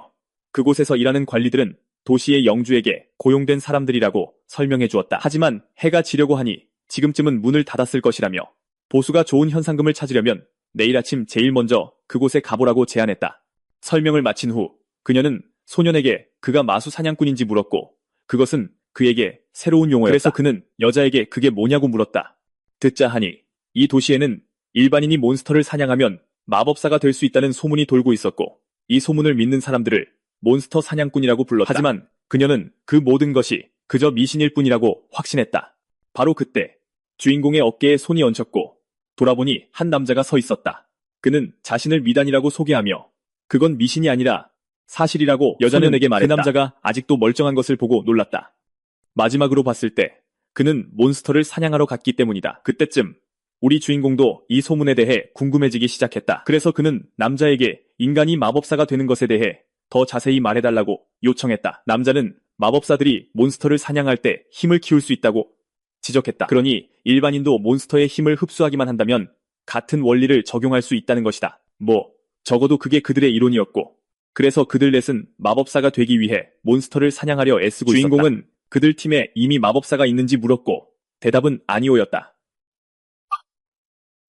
그곳에서 일하는 관리들은 도시의 영주에게 고용된 사람들이라고 설명해 주었다. 하지만 해가 지려고 하니 지금쯤은 문을 닫았을 것이라며 보수가 좋은 현상금을 찾으려면 내일 아침 제일 먼저 그곳에 가보라고 제안했다. 설명을 마친 후 그녀는 소년에게 그가 마수 사냥꾼인지 물었고 그것은 그에게 새로운 용어였다. 그래서 그는 여자에게 그게 뭐냐고 물었다. 듣자 하니 이 도시에는 일반인이 몬스터를 사냥하면 마법사가 될 수 있다는 소문이 돌고 있었고 이 소문을 믿는 사람들을 몬스터 사냥꾼이라고 불렀다. 하지만 그녀는 그 모든 것이 그저 미신일 뿐이라고 확신했다. 바로 그때 주인공의 어깨에 손이 얹혔고 돌아보니 한 남자가 서 있었다. 그는 자신을 미단이라고 소개하며 그건 미신이 아니라 사실이라고 여자는 소년에게 말했다. 그 남자가 아직도 멀쩡한 것을 보고 놀랐다. 마지막으로 봤을 때 그는 몬스터를 사냥하러 갔기 때문이다. 그때쯤 우리 주인공도 이 소문에 대해 궁금해지기 시작했다. 그래서 그는 남자에게 인간이 마법사가 되는 것에 대해 더 자세히 말해달라고 요청했다. 남자는 마법사들이 몬스터를 사냥할 때 힘을 키울 수 있다고 지적했다. 그러니 일반인도 몬스터의 힘을 흡수하기만 한다면 같은 원리를 적용할 수 있다는 것이다. 적어도 그게 그들의 이론이었고, 그래서 그들 넷은 마법사가 되기 위해 몬스터를 사냥하려 애쓰고 있었다. 주인공은 그들 팀에 이미 마법사가 있는지 물었고 대답은 아니오였다.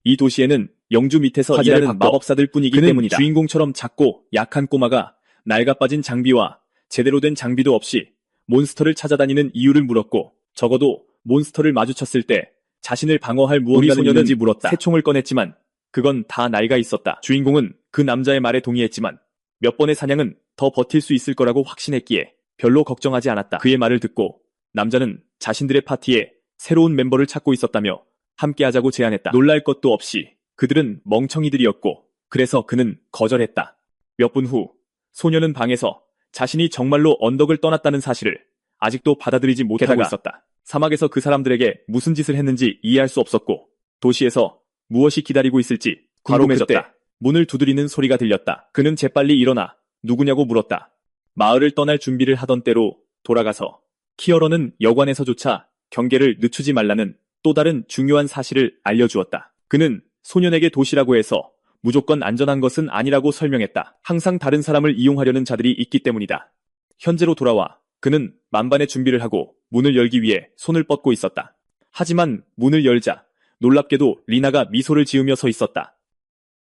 이 도시에는 영주 밑에서 일하는 마법사들 뿐이기 때문이다. 주인공처럼 작고 약한 꼬마가 낡아빠진 장비와 제대로 된 장비도 없이 몬스터를 찾아다니는 이유를 물었고, 적어도 몬스터를 마주쳤을 때 자신을 방어할 무언가는 있는지 물었다. 새 총을 꺼냈지만 그건 다 낡아 있었다. 주인공은 그 남자의 말에 동의했지만 몇 번의 사냥은 더 버틸 수 있을 거라고 확신했기에 별로 걱정하지 않았다. 그의 말을 듣고 남자는 자신들의 파티에 새로운 멤버를 찾고 있었다며 함께하자고 제안했다. 놀랄 것도 없이 그들은 멍청이들이었고, 그래서 그는 거절했다. 몇 분 후 소녀는 방에서 자신이 정말로 언덕을 떠났다는 사실을 아직도 받아들이지 못하고 있었다. 사막에서 그 사람들에게 무슨 짓을 했는지 이해할 수 없었고 도시에서 무엇이 기다리고 있을지 궁금해졌다. 바로 그때 문을 두드리는 소리가 들렸다. 그는 재빨리 일어나 누구냐고 물었다. 마을을 떠날 준비를 하던 때로 돌아가서 키어러는 여관에서조차 경계를 늦추지 말라는 또 다른 중요한 사실을 알려주었다. 그는 소년에게 도시라고 해서 무조건 안전한 것은 아니라고 설명했다. 항상 다른 사람을 이용하려는 자들이 있기 때문이다. 현재로 돌아와 그는 만반의 준비를 하고 문을 열기 위해 손을 뻗고 있었다. 하지만 문을 열자 놀랍게도 리나가 미소를 지으며 서 있었다.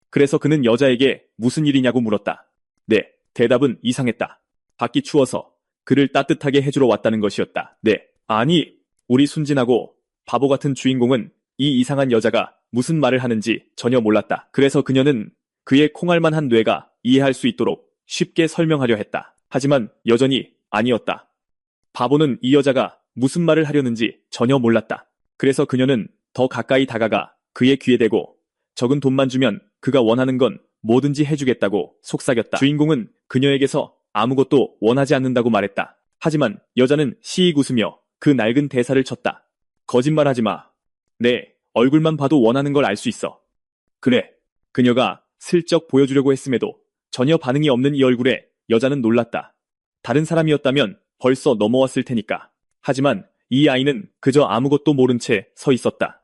그래서 그는 여자에게 무슨 일이냐고 물었다. 네, 대답은 이상했다. 밖이 추워서 그를 따뜻하게 해주러 왔다는 것이었다. 네, 아니, 우리 순진하고 바보 같은 주인공은 이 이상한 여자가 무슨 말을 하는지 전혀 몰랐다. 그래서 그녀는 그의 콩알만한 뇌가 이해할 수 있도록 쉽게 설명하려 했다. 하지만 여전히 아니었다. 바보는 이 여자가 무슨 말을 하려는지 전혀 몰랐다. 그래서 그녀는 더 가까이 다가가 그의 귀에 대고 적은 돈만 주면 그가 원하는 건 뭐든지 해주겠다고 속삭였다. 주인공은 그녀에게서 아무것도 원하지 않는다고 말했다. 하지만 여자는 시익 웃으며 그 낡은 대사를 쳤다. 거짓말하지 마. 내 얼굴만 봐도 원하는 걸 알 수 있어. 그래. 그녀가 슬쩍 보여주려고 했음에도 전혀 반응이 없는 이 얼굴에 여자는 놀랐다. 다른 사람이었다면 벌써 넘어왔을 테니까. 하지만 이 아이는 그저 아무것도 모른 채 서 있었다.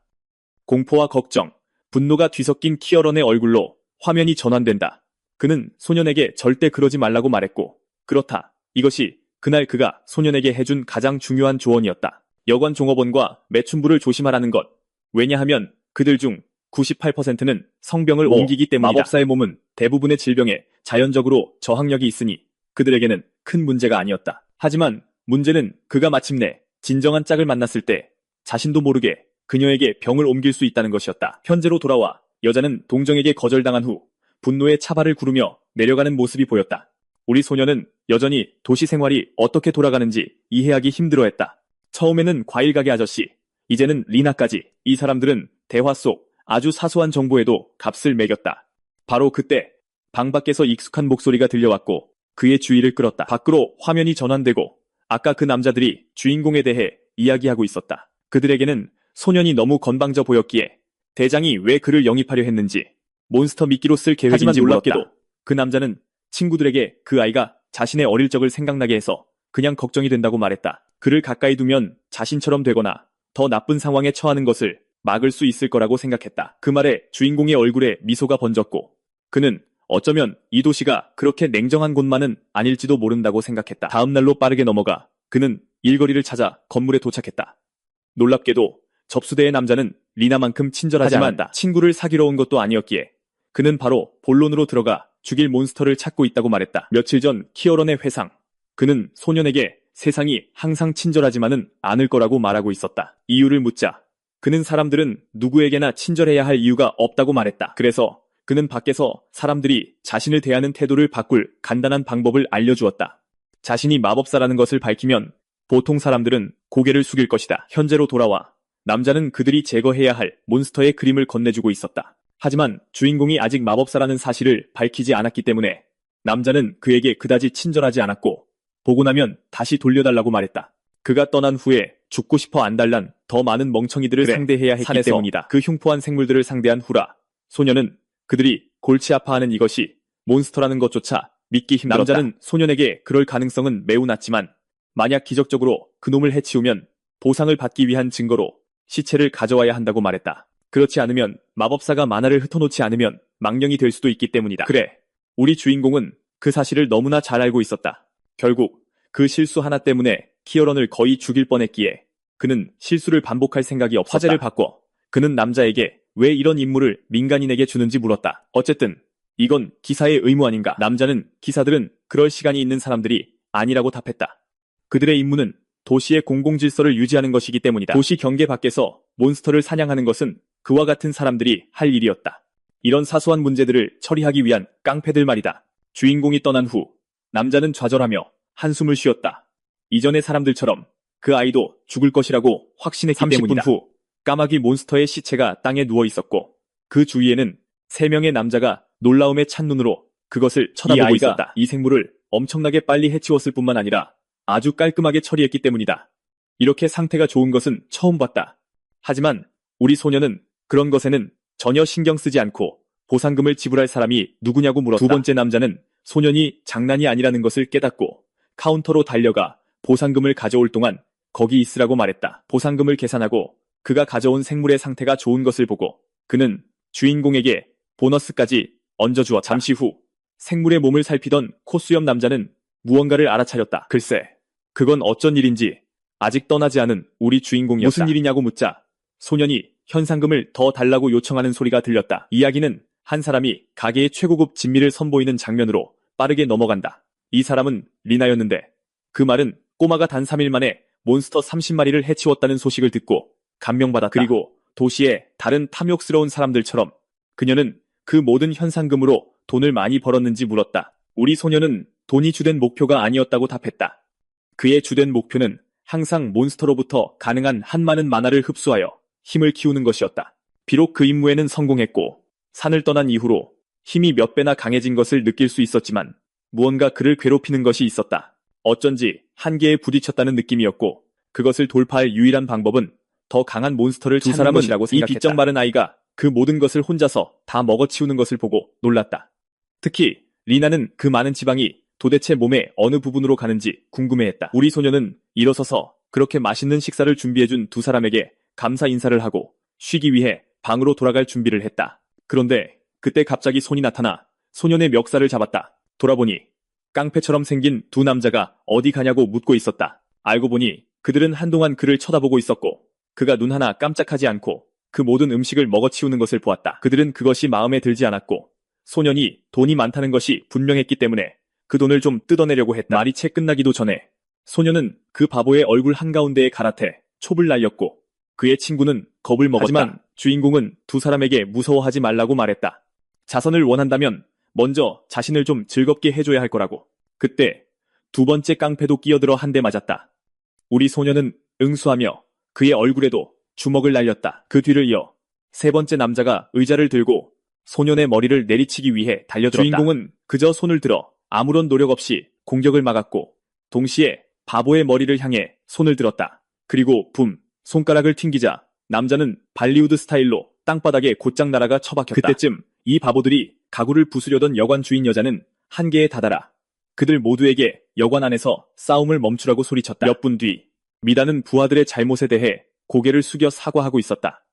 공포와 걱정, 분노가 뒤섞인 키어런의 얼굴로 화면이 전환된다. 그는 소년에게 절대 그러지 말라고 말했고, 그렇다. 이것이 그날 그가 소년에게 해준 가장 중요한 조언이었다. 여관 종업원과 매춘부를 조심하라는 것. 왜냐하면 그들 중 98%는 성병을 옮기기 때문이다. 마법사의 몸은 대부분의 질병에 자연적으로 저항력이 있으니 그들에게는 큰 문제가 아니었다. 하지만 문제는 그가 마침내 진정한 짝을 만났을 때 자신도 모르게 그녀에게 병을 옮길 수 있다는 것이었다. 현재로 돌아와 여자는 동정에게 거절당한 후 분노의 차발을 구르며 내려가는 모습이 보였다. 우리 소녀는 여전히 도시 생활이 어떻게 돌아가는지 이해하기 힘들어했다. 처음에는 과일 가게 아저씨, 이제는 리나까지. 이 사람들은 대화 속 아주 사소한 정보에도 값을 매겼다. 바로 그때 방 밖에서 익숙한 목소리가 들려왔고 그의 주의를 끌었다. 밖으로 화면이 전환되고 아까 그 남자들이 주인공에 대해 이야기하고 있었다. 그들에게는 소년이 너무 건방져 보였기에 대장이 왜 그를 영입하려 했는지, 몬스터 미끼로 쓸 계획인지 하지만 놀랍게도 물었다. 그 남자는 친구들에게 그 아이가 자신의 어릴 적을 생각나게 해서 그냥 걱정이 된다고 말했다. 그를 가까이 두면 자신처럼 되거나 더 나쁜 상황에 처하는 것을 막을 수 있을 거라고 생각했다. 그 말에 주인공의 얼굴에 미소가 번졌고 그는 어쩌면 이 도시가 그렇게 냉정한 곳만은 아닐지도 모른다고 생각했다. 다음 날로 빠르게 넘어가 그는 일거리를 찾아 건물에 도착했다. 놀랍게도 접수대의 남자는 리나만큼 친절하지 않았다. 친구를 사귀러 온 것도 아니었기에 그는 바로 본론으로 들어가 죽일 몬스터를 찾고 있다고 말했다. 며칠 전 키어런의 회상, 그는 소년에게 세상이 항상 친절하지만은 않을 거라고 말하고 있었다. 이유를 묻자 그는 사람들은 누구에게나 친절해야 할 이유가 없다고 말했다. 그래서 그는 밖에서 사람들이 자신을 대하는 태도를 바꿀 간단한 방법을 알려주었다. 자신이 마법사라는 것을 밝히면 보통 사람들은 고개를 숙일 것이다. 현재로 돌아와 남자는 그들이 제거해야 할 몬스터의 그림을 건네주고 있었다. 하지만 주인공이 아직 마법사라는 사실을 밝히지 않았기 때문에 남자는 그에게 그다지 친절하지 않았고 보고 나면 다시 돌려달라고 말했다. 그가 떠난 후에 죽고 싶어 안달난 더 많은 멍청이들을 상대해야 했기 산에서 때문이다. 그 흉포한 생물들을 상대한 후라 소녀는 그들이 골치 아파하는 이것이 몬스터라는 것조차 믿기 힘들었다. 남자는 소년에게 그럴 가능성은 매우 낮지만 만약 기적적으로 그놈을 해치우면 보상을 받기 위한 증거로 시체를 가져와야 한다고 말했다. 그렇지 않으면 마법사가 만화를 흩어놓지 않으면 망령이 될 수도 있기 때문이다. 그래, 우리 주인공은 그 사실을 너무나 잘 알고 있었다. 결국 그 실수 하나 때문에 키어런을 거의 죽일 뻔했기에 그는 실수를 반복할 생각이 없었다. 화제를 바꿔 그는 남자에게 왜 이런 임무를 민간인에게 주는지 물었다. 어쨌든 이건 기사의 의무 아닌가? 남자는 기사들은 그럴 시간이 있는 사람들이 아니라고 답했다. 그들의 임무는 도시의 공공질서를 유지하는 것이기 때문이다. 도시 경계 밖에서 몬스터를 사냥하는 것은 그와 같은 사람들이 할 일이었다. 이런 사소한 문제들을 처리하기 위한 깡패들 말이다. 주인공이 떠난 후 남자는 좌절하며 한숨을 쉬었다. 이전의 사람들처럼 그 아이도 죽을 것이라고 확신했기 때문이다. 30분 후 까마귀 몬스터의 시체가 땅에 누워 있었고 그 주위에는 3명의 남자가 놀라움에 찬 눈으로 그것을 쳐다보고 있었다. 이 생물을 엄청나게 빨리 해치웠을 뿐만 아니라 아주 깔끔하게 처리했기 때문이다. 이렇게 상태가 좋은 것은 처음 봤다. 하지만 우리 소녀는 그런 것에는 전혀 신경 쓰지 않고 보상금을 지불할 사람이 누구냐고 물었다. 두 번째 남자는 소년이 장난이 아니라는 것을 깨닫고 카운터로 달려가 보상금을 가져올 동안 거기 있으라고 말했다. 보상금을 계산하고 그가 가져온 생물의 상태가 좋은 것을 보고 그는 주인공에게 보너스까지 얹어주었다. 잠시 후 생물의 몸을 살피던 코수염 남자는 무언가를 알아차렸다. 글쎄, 그건 어쩐 일인지 아직 떠나지 않은 우리 주인공이었다. 무슨 일이냐고 묻자 소년이 현상금을 더 달라고 요청하는 소리가 들렸다. 이야기는 한 사람이 가게의 최고급 진미를 선보이는 장면으로 빠르게 넘어간다. 이 사람은 리나였는데 그 말은 꼬마가 단 3일 만에 몬스터 30마리를 해치웠다는 소식을 듣고 감명받았다. 그리고 도시의 다른 탐욕스러운 사람들처럼 그녀는 그 모든 현상금으로 돈을 많이 벌었는지 물었다. 우리 소녀는 돈이 주된 목표가 아니었다고 답했다. 그의 주된 목표는 항상 몬스터로부터 가능한 한 많은 만화를 흡수하여 힘을 키우는 것이었다. 비록 그 임무에는 성공했고 산을 떠난 이후로 힘이 몇 배나 강해진 것을 느낄 수 있었지만 무언가 그를 괴롭히는 것이 있었다. 어쩐지 한계에 부딪혔다는 느낌이었고 그것을 돌파할 유일한 방법은 더 강한 몬스터를 찾는 것이라고 생각했다. 이 비정 마른 아이가 그 모든 것을 혼자서 다 먹어치우는 것을 보고 놀랐다. 특히 리나는 그 많은 지방이 도대체 몸의 어느 부분으로 가는지 궁금해했다. 우리 소녀는 일어서서 그렇게 맛있는 식사를 준비해준 두 사람에게 감사 인사를 하고 쉬기 위해 방으로 돌아갈 준비를 했다. 그런데 그때 갑자기 손이 나타나 소년의 멱살을 잡았다. 돌아보니 깡패처럼 생긴 두 남자가 어디 가냐고 묻고 있었다. 알고 보니 그들은 한동안 그를 쳐다보고 있었고 그가 눈 하나 깜짝하지 않고 그 모든 음식을 먹어치우는 것을 보았다. 그들은 그것이 마음에 들지 않았고 소년이 돈이 많다는 것이 분명했기 때문에 그 돈을 좀 뜯어내려고 했다. 말이 채 끝나기도 전에 소년은 그 바보의 얼굴 한가운데에 갈아태 촉을 날렸고 그의 친구는 겁을 먹었다. 하지만 주인공은 두 사람에게 무서워하지 말라고 말했다. 자선을 원한다면 먼저 자신을 좀 즐겁게 해줘야 할 거라고. 그때 두 번째 깡패도 끼어들어 한 대 맞았다. 우리 소년은 응수하며 그의 얼굴에도 주먹을 날렸다. 그 뒤를 이어 세 번째 남자가 의자를 들고 소년의 머리를 내리치기 위해 달려들었다. 주인공은 그저 손을 들어 아무런 노력 없이 공격을 막았고 동시에 바보의 머리를 향해 손을 들었다. 그리고 붐! 손가락을 튕기자 남자는 발리우드 스타일로 땅바닥에 곧장 날아가 처박혔다. 그때쯤 이 바보들이 가구를 부수려던 여관 주인 여자는 한계에 다다라 그들 모두에게 여관 안에서 싸움을 멈추라고 소리쳤다. 몇 분 뒤 미다는 부하들의 잘못에 대해 고개를 숙여 사과하고 있었다.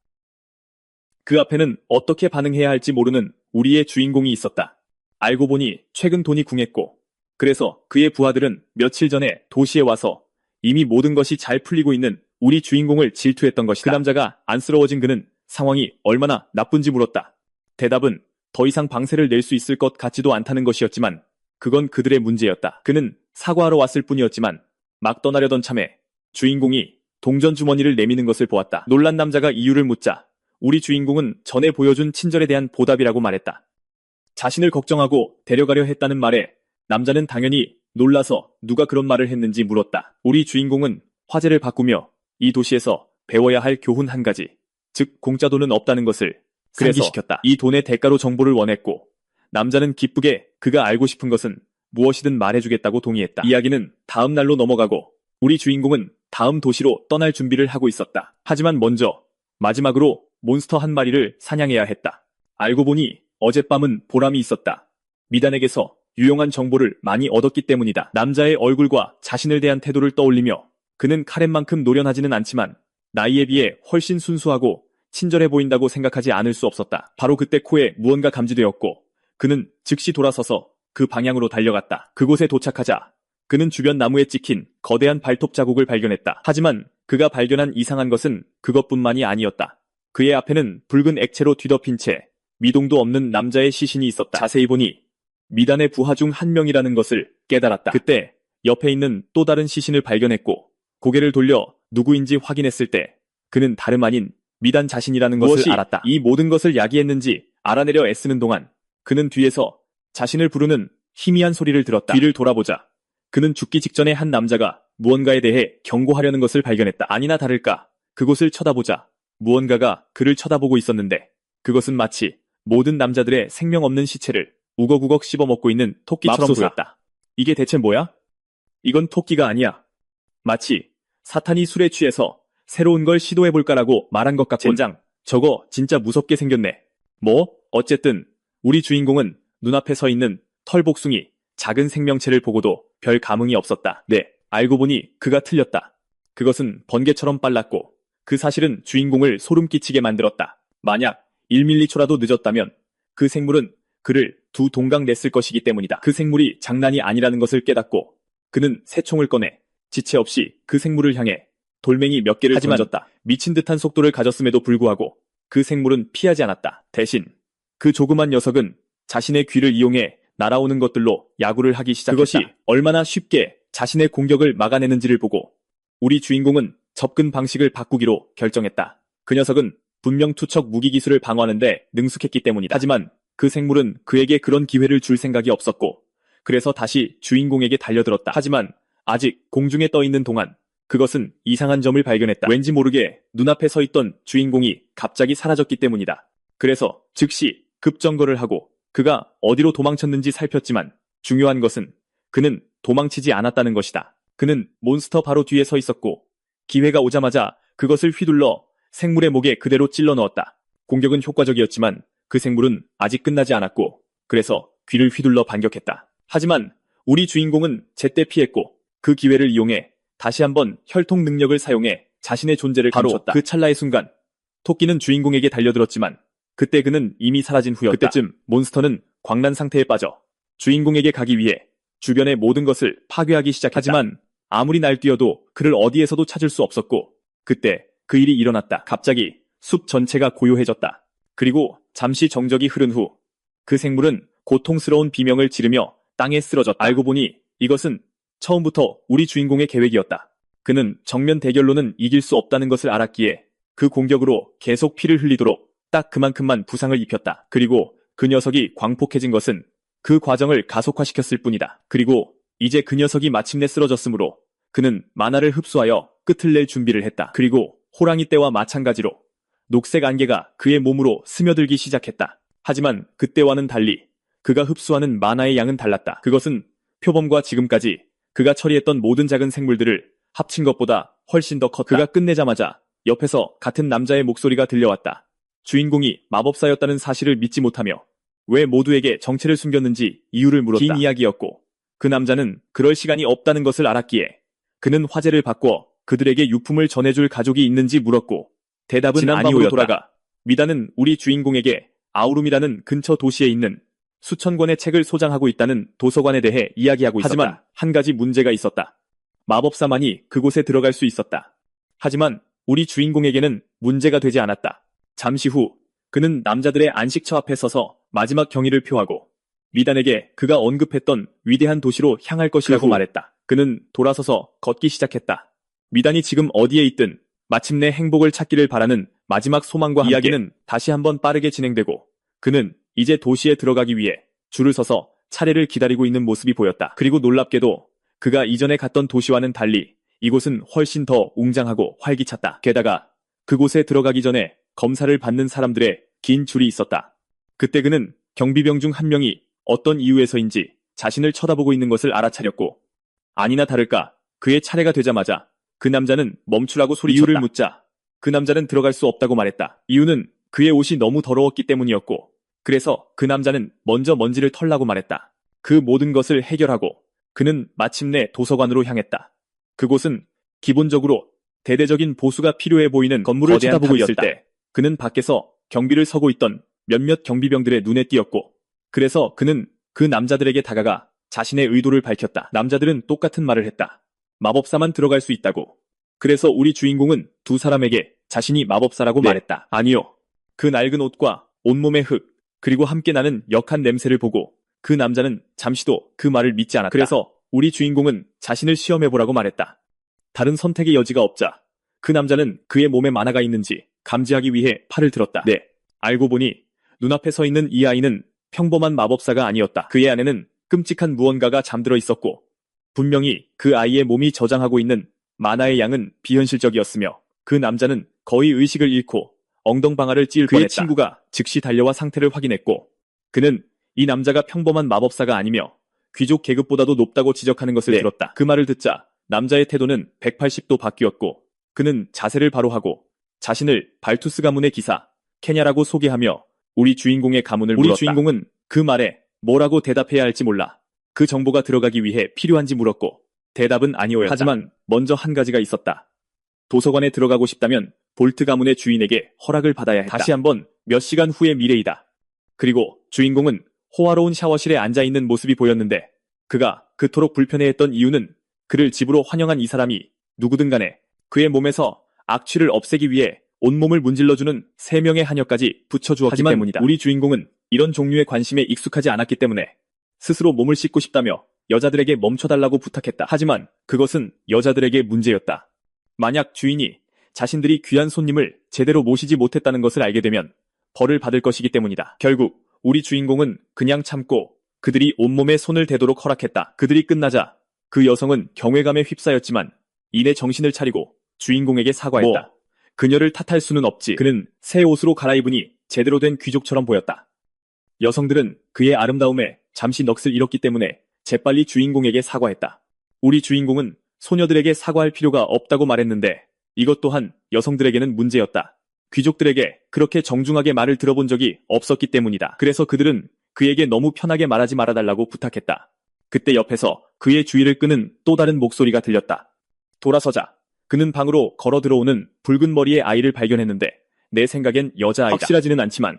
그 앞에는 어떻게 반응해야 할지 모르는 우리의 주인공이 있었다. 알고 보니 최근 돈이 궁했고 그래서 그의 부하들은 며칠 전에 도시에 와서 이미 모든 것이 잘 풀리고 있는 우리 주인공을 질투했던 것이다. 그 남자가 안쓰러워진 그는 상황이 얼마나 나쁜지 물었다. 대답은 더 이상 방세를 낼 수 있을 것 같지도 않다는 것이었지만 그건 그들의 문제였다. 그는 사과하러 왔을 뿐이었지만 막 떠나려던 참에 주인공이 동전 주머니를 내미는 것을 보았다. 놀란 남자가 이유를 묻자 우리 주인공은 전에 보여준 친절에 대한 보답이라고 말했다. 자신을 걱정하고 데려가려 했다는 말에 남자는 당연히 놀라서 누가 그런 말을 했는지 물었다. 우리 주인공은 화제를 바꾸며 이 도시에서 배워야 할 교훈 한 가지, 즉 공짜 돈은 없다는 것을 상기시켰다. 이 돈의 대가로 정보를 원했고 남자는 기쁘게 그가 알고 싶은 것은 무엇이든 말해주겠다고 동의했다. 이야기는 다음 날로 넘어가고 우리 주인공은 다음 도시로 떠날 준비를 하고 있었다. 하지만 먼저 마지막으로 몬스터 한 마리를 사냥해야 했다. 알고 보니 어젯밤은 보람이 있었다. 미단에게서 유용한 정보를 많이 얻었기 때문이다. 남자의 얼굴과 자신을 대한 태도를 떠올리며 그는 카렌만큼 노련하지는 않지만 나이에 비해 훨씬 순수하고 친절해 보인다고 생각하지 않을 수 없었다. 바로 그때 코에 무언가 감지되었고 그는 즉시 돌아서서 그 방향으로 달려갔다. 그곳에 도착하자 그는 주변 나무에 찍힌 거대한 발톱 자국을 발견했다. 하지만 그가 발견한 이상한 것은 그것뿐만이 아니었다. 그의 앞에는 붉은 액체로 뒤덮인 채 미동도 없는 남자의 시신이 있었다. 자세히 보니 미단의 부하 중 한 명이라는 것을 깨달았다. 그때 옆에 있는 또 다른 시신을 발견했고 고개를 돌려 누구인지 확인했을 때 그는 다름 아닌 미단 자신이라는 것을 알았다. 이 모든 것을 야기했는지 알아내려 애쓰는 동안 그는 뒤에서 자신을 부르는 희미한 소리를 들었다. 뒤를 돌아보자 그는 죽기 직전에 한 남자가 무언가에 대해 경고하려는 것을 발견했다. 아니나 다를까 그곳을 쳐다보자 무언가가 그를 쳐다보고 있었는데 그것은 마치 모든 남자들의 생명 없는 시체를 우걱우걱 씹어먹고 있는 토끼처럼 보였다. 이게 대체 뭐야? 이건 토끼가 아니야. 마치 사탄이 술에 취해서 새로운 걸 시도해볼까라고 말한 것 같군. 젠장, 저거 진짜 무섭게 생겼네. 어쨌든 우리 주인공은 눈앞에 서 있는 털복숭이 작은 생명체를 보고도 별 감흥이 없었다. 네, 알고 보니 그가 틀렸다. 그것은 번개처럼 빨랐고 그 사실은 주인공을 소름 끼치게 만들었다. 만약 1밀리초라도 늦었다면 그 생물은 그를 두 동강 냈을 것이기 때문이다. 그 생물이 장난이 아니라는 것을 깨닫고 그는 새총을 꺼내 지체 없이 그 생물을 향해 돌멩이 몇 개를 던졌다. 미친 듯한 속도를 가졌음에도 불구하고 그 생물은 피하지 않았다. 대신 그 조그만 녀석은 자신의 귀를 이용해 날아오는 것들로 야구를 하기 시작했다. 그것이 얼마나 쉽게 자신의 공격을 막아내는지를 보고 우리 주인공은 접근 방식을 바꾸기로 결정했다. 그 녀석은 분명 투척 무기 기술을 방어하는데 능숙했기 때문이다. 하지만 그 생물은 그에게 그런 기회를 줄 생각이 없었고 그래서 다시 주인공에게 달려들었다. 하지만 아직 공중에 떠 있는 동안 그것은 이상한 점을 발견했다. 왠지 모르게 눈앞에 서 있던 주인공이 갑자기 사라졌기 때문이다. 그래서 즉시 급정거를 하고 그가 어디로 도망쳤는지 살폈지만 중요한 것은 그는 도망치지 않았다는 것이다. 그는 몬스터 바로 뒤에 서 있었고 기회가 오자마자 그것을 휘둘러 생물의 목에 그대로 찔러 넣었다. 공격은 효과적이었지만 그 생물은 아직 끝나지 않았고 그래서 귀를 휘둘러 반격했다. 하지만 우리 주인공은 제때 피했고 그 기회를 이용해 다시 한번 혈통 능력을 사용해 자신의 존재를 감췄다. 바로 그 찰나의 순간 토끼는 주인공에게 달려들었지만 그때 그는 이미 사라진 후였다. 그때쯤 몬스터는 광란 상태에 빠져 주인공에게 가기 위해 주변의 모든 것을 파괴하기 시작했다. 하지만 아무리 날뛰어도 그를 어디에서도 찾을 수 없었고 그때 그 일이 일어났다. 갑자기 숲 전체가 고요해졌다. 그리고 잠시 정적이 흐른 후 그 생물은 고통스러운 비명을 지르며 땅에 쓰러졌다. 알고 보니 이것은 처음부터 우리 주인공의 계획이었다. 그는 정면 대결로는 이길 수 없다는 것을 알았기에 그 공격으로 계속 피를 흘리도록 딱 그만큼만 부상을 입혔다. 그리고 그 녀석이 광폭해진 것은 그 과정을 가속화시켰을 뿐이다. 그리고 이제 그 녀석이 마침내 쓰러졌으므로 그는 만화를 흡수하여 끝을 낼 준비를 했다. 그리고 호랑이 떼와 마찬가지로 녹색 안개가 그의 몸으로 스며들기 시작했다. 하지만 그때와는 달리 그가 흡수하는 만화의 양은 달랐다. 그것은 표범과 지금까지 그가 처리했던 모든 작은 생물들을 합친 것보다 훨씬 더 컸다. 그가 끝내자마자 옆에서 같은 남자의 목소리가 들려왔다. 주인공이 마법사였다는 사실을 믿지 못하며 왜 모두에게 정체를 숨겼는지 이유를 물었다. 긴 이야기였고 그 남자는 그럴 시간이 없다는 것을 알았기에 그는 화제를 바꿔 그들에게 유품을 전해줄 가족이 있는지 물었고 대답은 아니오였다. 돌아가 미다는 우리 주인공에게 아우룸이라는 근처 도시에 있는 수천 권의 책을 소장하고 있다는 도서관에 대해 이야기하고 있었다. 하지만 한 가지 문제가 있었다. 마법사만이 그곳에 들어갈 수 있었다. 하지만 우리 주인공에게는 문제가 되지 않았다. 잠시 후 그는 남자들의 안식처 앞에 서서 마지막 경의를 표하고 미단에게 그가 언급했던 위대한 도시로 향할 것이라고 말했다. 그는 돌아서서 걷기 시작했다. 미단이 지금 어디에 있든 마침내 행복을 찾기를 바라는 마지막 소망과 함께 이야기는 다시 한번 빠르게 진행되고 그는 이제 도시에 들어가기 위해 줄을 서서 차례를 기다리고 있는 모습이 보였다. 그리고 놀랍게도 그가 이전에 갔던 도시와는 달리 이곳은 훨씬 더 웅장하고 활기찼다. 게다가 그곳에 들어가기 전에 검사를 받는 사람들의 긴 줄이 있었다. 그때 그는 경비병 중 한 명이 어떤 이유에서인지 자신을 쳐다보고 있는 것을 알아차렸고, 아니나 다를까 그의 차례가 되자마자 그 남자는 멈추라고 소리쳤다. 이유를 묻자 그 남자는 들어갈 수 없다고 말했다. 이유는 그의 옷이 너무 더러웠기 때문이었고, 그래서 그 남자는 먼저 먼지를 털라고 말했다. 그 모든 것을 해결하고 그는 마침내 도서관으로 향했다. 그곳은 기본적으로 대대적인 보수가 필요해 보이는 건물을 쳐다보고 있을 때 그는 밖에서 경비를 서고 있던 몇몇 경비병들의 눈에 띄었고, 그래서 그는 그 남자들에게 다가가 자신의 의도를 밝혔다. 남자들은 똑같은 말을 했다. 마법사만 들어갈 수 있다고. 그래서 우리 주인공은 두 사람에게 자신이 마법사라고 말했다. 아니요. 그 낡은 옷과 온몸의 흙, 그리고 함께 나는 역한 냄새를 보고 그 남자는 잠시도 그 말을 믿지 않았다. 그래서 우리 주인공은 자신을 시험해보라고 말했다. 다른 선택의 여지가 없자 그 남자는 그의 몸에 만화가 있는지 감지하기 위해 팔을 들었다. 네, 알고 보니 눈앞에 서 있는 이 아이는 평범한 마법사가 아니었다. 그의 안에는 끔찍한 무언가가 잠들어 있었고, 분명히 그 아이의 몸이 저장하고 있는 만화의 양은 비현실적이었으며, 그 남자는 거의 의식을 잃고 엉덩방아를 찧을 뻔했다. 그의 친구가 즉시 달려와 상태를 확인했고, 그는 이 남자가 평범한 마법사가 아니며 귀족 계급보다도 높다고 지적하는 것을 들었다. 그 말을 듣자 남자의 태도는 180도 바뀌었고, 그는 자세를 바로 하고 자신을 발투스 가문의 기사 케냐라고 소개하며 우리 주인공의 가문을 물었다. 우리 주인공은 그 말에 뭐라고 대답해야 할지 몰라 그 정보가 들어가기 위해 필요한지 물었고, 대답은 아니오였다. 하지만 먼저 한 가지가 있었다. 도서관에 들어가고 싶다면 볼트 가문의 주인에게 허락을 받아야 했다. 다시 한번 몇 시간 후의 미래이다. 그리고 주인공은 호화로운 샤워실에 앉아있는 모습이 보였는데, 그가 그토록 불편해했던 이유는 그를 집으로 환영한 이 사람이 누구든 간에 그의 몸에서 악취를 없애기 위해 온몸을 문질러주는 3명의 하녀까지 붙여주었기 때문이다. 우리 주인공은 이런 종류의 관심에 익숙하지 않았기 때문에 스스로 몸을 씻고 싶다며 여자들에게 멈춰달라고 부탁했다. 하지만 그것은 여자들에게 문제였다. 만약 주인이 자신들이 귀한 손님을 제대로 모시지 못했다는 것을 알게 되면 벌을 받을 것이기 때문이다. 결국 우리 주인공은 그냥 참고 그들이 온몸에 손을 대도록 허락했다. 그들이 끝나자 그 여성은 경외감에 휩싸였지만 이내 정신을 차리고 주인공에게 사과했다. 그녀를 탓할 수는 없지. 그는 새 옷으로 갈아입으니 제대로 된 귀족처럼 보였다. 여성들은 그의 아름다움에 잠시 넋을 잃었기 때문에 재빨리 주인공에게 사과했다. 우리 주인공은 소녀들에게 사과할 필요가 없다고 말했는데 이것 또한 여성들에게는 문제였다. 귀족들에게 그렇게 정중하게 말을 들어본 적이 없었기 때문이다. 그래서 그들은 그에게 너무 편하게 말하지 말아달라고 부탁했다. 그때 옆에서 그의 주의를 끄는 또 다른 목소리가 들렸다. 돌아서자 그는 방으로 걸어 들어오는 붉은 머리의 아이를 발견했는데 내 생각엔 여자아이다. 확실하지는 않지만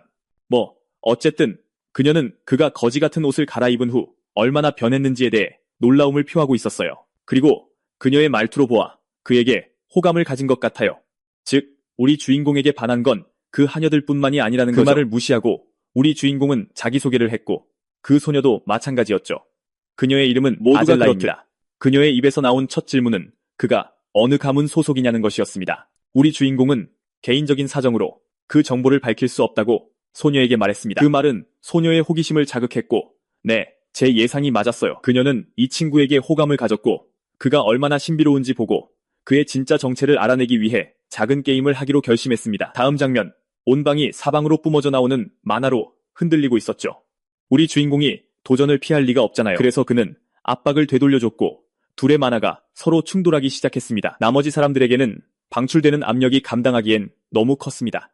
어쨌든 그녀는 그가 거지 같은 옷을 갈아입은 후 얼마나 변했는지에 대해 놀라움을 표하고 있었어요. 그리고 그녀의 말투로 보아 그에게 호감을 가진 것 같아요. 즉 우리 주인공에게 반한 건 그 하녀들뿐만이 아니라는 거죠. 그 말을 무시하고 우리 주인공은 자기소개를 했고 그 소녀도 마찬가지였죠. 그녀의 이름은 아젤라입니다. 그녀의 입에서 나온 첫 질문은 그가 어느 가문 소속이냐는 것이었습니다. 우리 주인공은 개인적인 사정으로 그 정보를 밝힐 수 없다고 소녀에게 말했습니다. 그 말은 소녀의 호기심을 자극했고 네, 제 예상이 맞았어요. 그녀는 이 친구에게 호감을 가졌고 그가 얼마나 신비로운지 보고 그의 진짜 정체를 알아내기 위해 작은 게임을 하기로 결심했습니다. 다음 장면, 온 방이 사방으로 뿜어져 나오는 만화로 흔들리고 있었죠. 우리 주인공이 도전을 피할 리가 없잖아요. 그래서 그는 압박을 되돌려줬고 둘의 만화가 서로 충돌하기 시작했습니다. 나머지 사람들에게는 방출되는 압력이 감당하기엔 너무 컸습니다.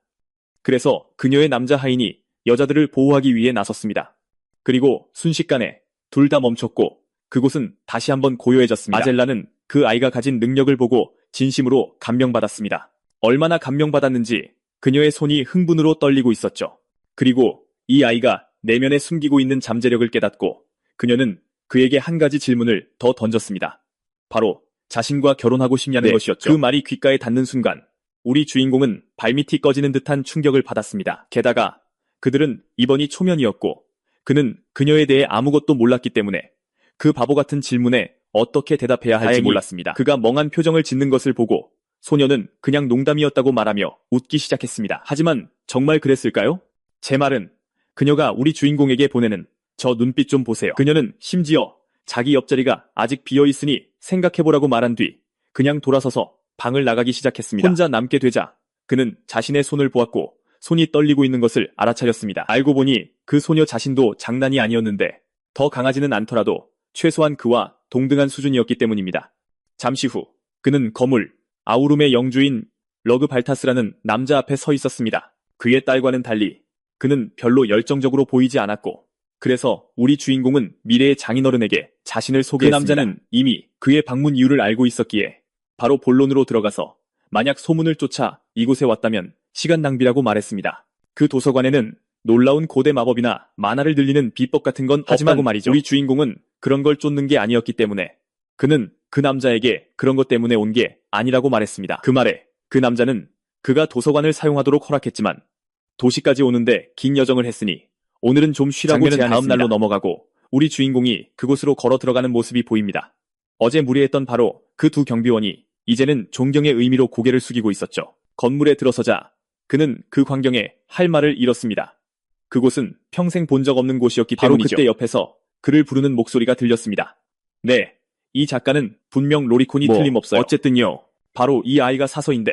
그래서 그녀의 남자 하인이 여자들을 보호하기 위해 나섰습니다. 그리고 순식간에 둘 다 멈췄고 그곳은 다시 한번 고요해졌습니다. 아젤라는 그 아이가 가진 능력을 보고 진심으로 감명받았습니다. 얼마나 감명받았는지 그녀의 손이 흥분으로 떨리고 있었죠. 그리고 이 아이가 내면에 숨기고 있는 잠재력을 깨닫고 그녀는 그에게 한 가지 질문을 더 던졌습니다. 바로 자신과 결혼하고 싶냐는 것이었죠. 그 말이 귓가에 닿는 순간 우리 주인공은 발밑이 꺼지는 듯한 충격을 받았습니다. 게다가 그들은 이번이 초면이었고 그는 그녀에 대해 아무것도 몰랐기 때문에 그 바보 같은 질문에 어떻게 대답해야 할지 몰랐습니다. 그가 멍한 표정을 짓는 것을 보고 소녀는 그냥 농담이었다고 말하며 웃기 시작했습니다. 하지만 정말 그랬을까요? 제 말은 그녀가 우리 주인공에게 보내는 저 눈빛 좀 보세요. 그녀는 심지어 자기 옆자리가 아직 비어있으니 생각해보라고 말한 뒤 그냥 돌아서서 방을 나가기 시작했습니다. 혼자 남게 되자 그는 자신의 손을 보았고 손이 떨리고 있는 것을 알아차렸습니다. 알고 보니 그 소녀 자신도 장난이 아니었는데 더 강하지는 않더라도 최소한 그와 동등한 수준이었기 때문입니다. 잠시 후 그는 거물 아우룸의 영주인 러그 발타스라는 남자 앞에 서 있었습니다. 그의 딸과는 달리 그는 별로 열정적으로 보이지 않았고 그래서 우리 주인공은 미래의 장인어른에게 자신을 소개했습니다. 그 남자는 이미 그의 방문 이유를 알고 있었기에 바로 본론으로 들어가서 만약 소문을 쫓아 이곳에 왔다면 시간 낭비라고 말했습니다. 그 도서관에는 놀라운 고대 마법이나 만화를 들리는 비법 같은 건 없다고 말이죠. 우리 주인공은 그런 걸 쫓는 게 아니었기 때문에 그는 그 남자에게 그런 것 때문에 온 게 아니라고 말했습니다. 그 말에 그 남자는 그가 도서관을 사용하도록 허락했지만 도시까지 오는데 긴 여정을 했으니 오늘은 좀 쉬라고 제안했습니다. 다음 날로 넘어가고 우리 주인공이 그곳으로 걸어 들어가는 모습이 보입니다. 어제 무리했던 바로 그 두 경비원이 이제는 존경의 의미로 고개를 숙이고 있었죠. 건물에 들어서자 그는 그 광경에 할 말을 잃었습니다. 그곳은 평생 본 적 없는 곳이었기 때문이죠. 바로 그때 옆에서 그를 부르는 목소리가 들렸습니다. 네, 이 작가는 분명 로리콘이 틀림없어요. 어쨌든요, 바로 이 아이가 사서인데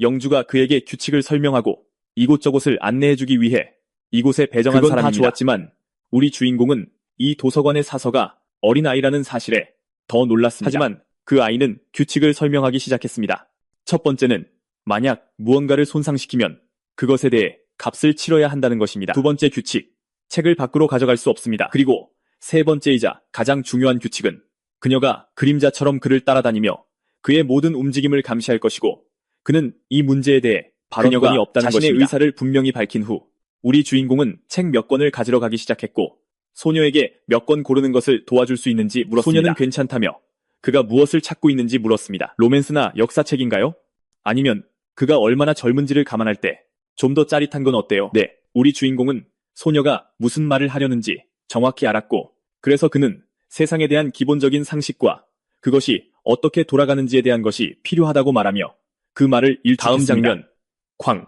영주가 그에게 규칙을 설명하고 이곳저곳을 안내해주기 위해 이곳에 배정한 사람입니다. 다 좋았지만 우리 주인공은 이 도서관의 사서가 어린아이라는 사실에 더 놀랐습니다. 하지만 그 아이는 규칙을 설명하기 시작했습니다. 첫 번째는 만약 무언가를 손상시키면 그것에 대해 값을 치러야 한다는 것입니다. 두 번째 규칙, 책을 밖으로 가져갈 수 없습니다. 그리고 세 번째이자 가장 중요한 규칙은 그녀가 그림자처럼 그를 따라다니며 그의 모든 움직임을 감시할 것이고 그는 이 문제에 대해 발언권이 없다는 자신의 것입니다. 의사를 분명히 밝힌 후 우리 주인공은 책 몇 권을 가지러 가기 시작했고 소녀에게 몇 권 고르는 것을 도와줄 수 있는지 물었습니다. 소녀는 괜찮다며 그가 무엇을 찾고 있는지 물었습니다. 로맨스나 역사책인가요? 아니면 그가 얼마나 젊은지를 감안할 때 좀 더 짜릿한 건 어때요? 네, 우리 주인공은 소녀가 무슨 말을 하려는지 정확히 알았고 그래서 그는 세상에 대한 기본적인 상식과 그것이 어떻게 돌아가는지에 대한 것이 필요하다고 말하며 그 말을 일축했습니다. 다음 장면,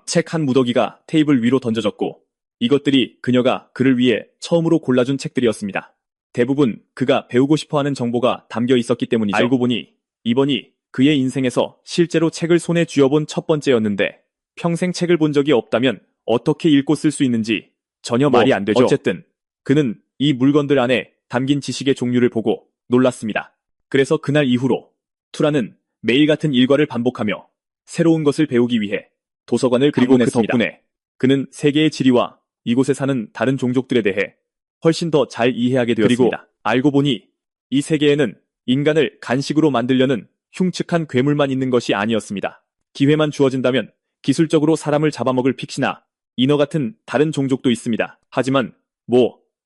책 한 무더기가 테이블 위로 던져졌고 이것들이 그녀가 그를 위해 처음으로 골라준 책들이었습니다. 대부분 그가 배우고 싶어하는 정보가 담겨 있었기 때문이죠. 알고 보니 이번이 그의 인생에서 실제로 책을 손에 쥐어본 첫 번째였는데 평생 책을 본 적이 없다면 어떻게 읽고 쓸 수 있는지 전혀 말이 안 되죠. 어쨌든 그는 이 물건들 안에 담긴 지식의 종류를 보고 놀랐습니다. 그래서 그날 이후로 투라는 매일 같은 일과를 반복하며 새로운 것을 배우기 위해 도서관을 방문했습니다. 그 덕분에 그는 세계의 지리와 이곳에 사는 다른 종족들에 대해 훨씬 더 잘 이해하게 되었습니다. 그리고 알고 보니 이 세계에는 인간을 간식으로 만들려는 흉측한 괴물만 있는 것이 아니었습니다. 기회만 주어진다면 기술적으로 사람을 잡아먹을 픽시나 인어 같은 다른 종족도 있습니다. 하지만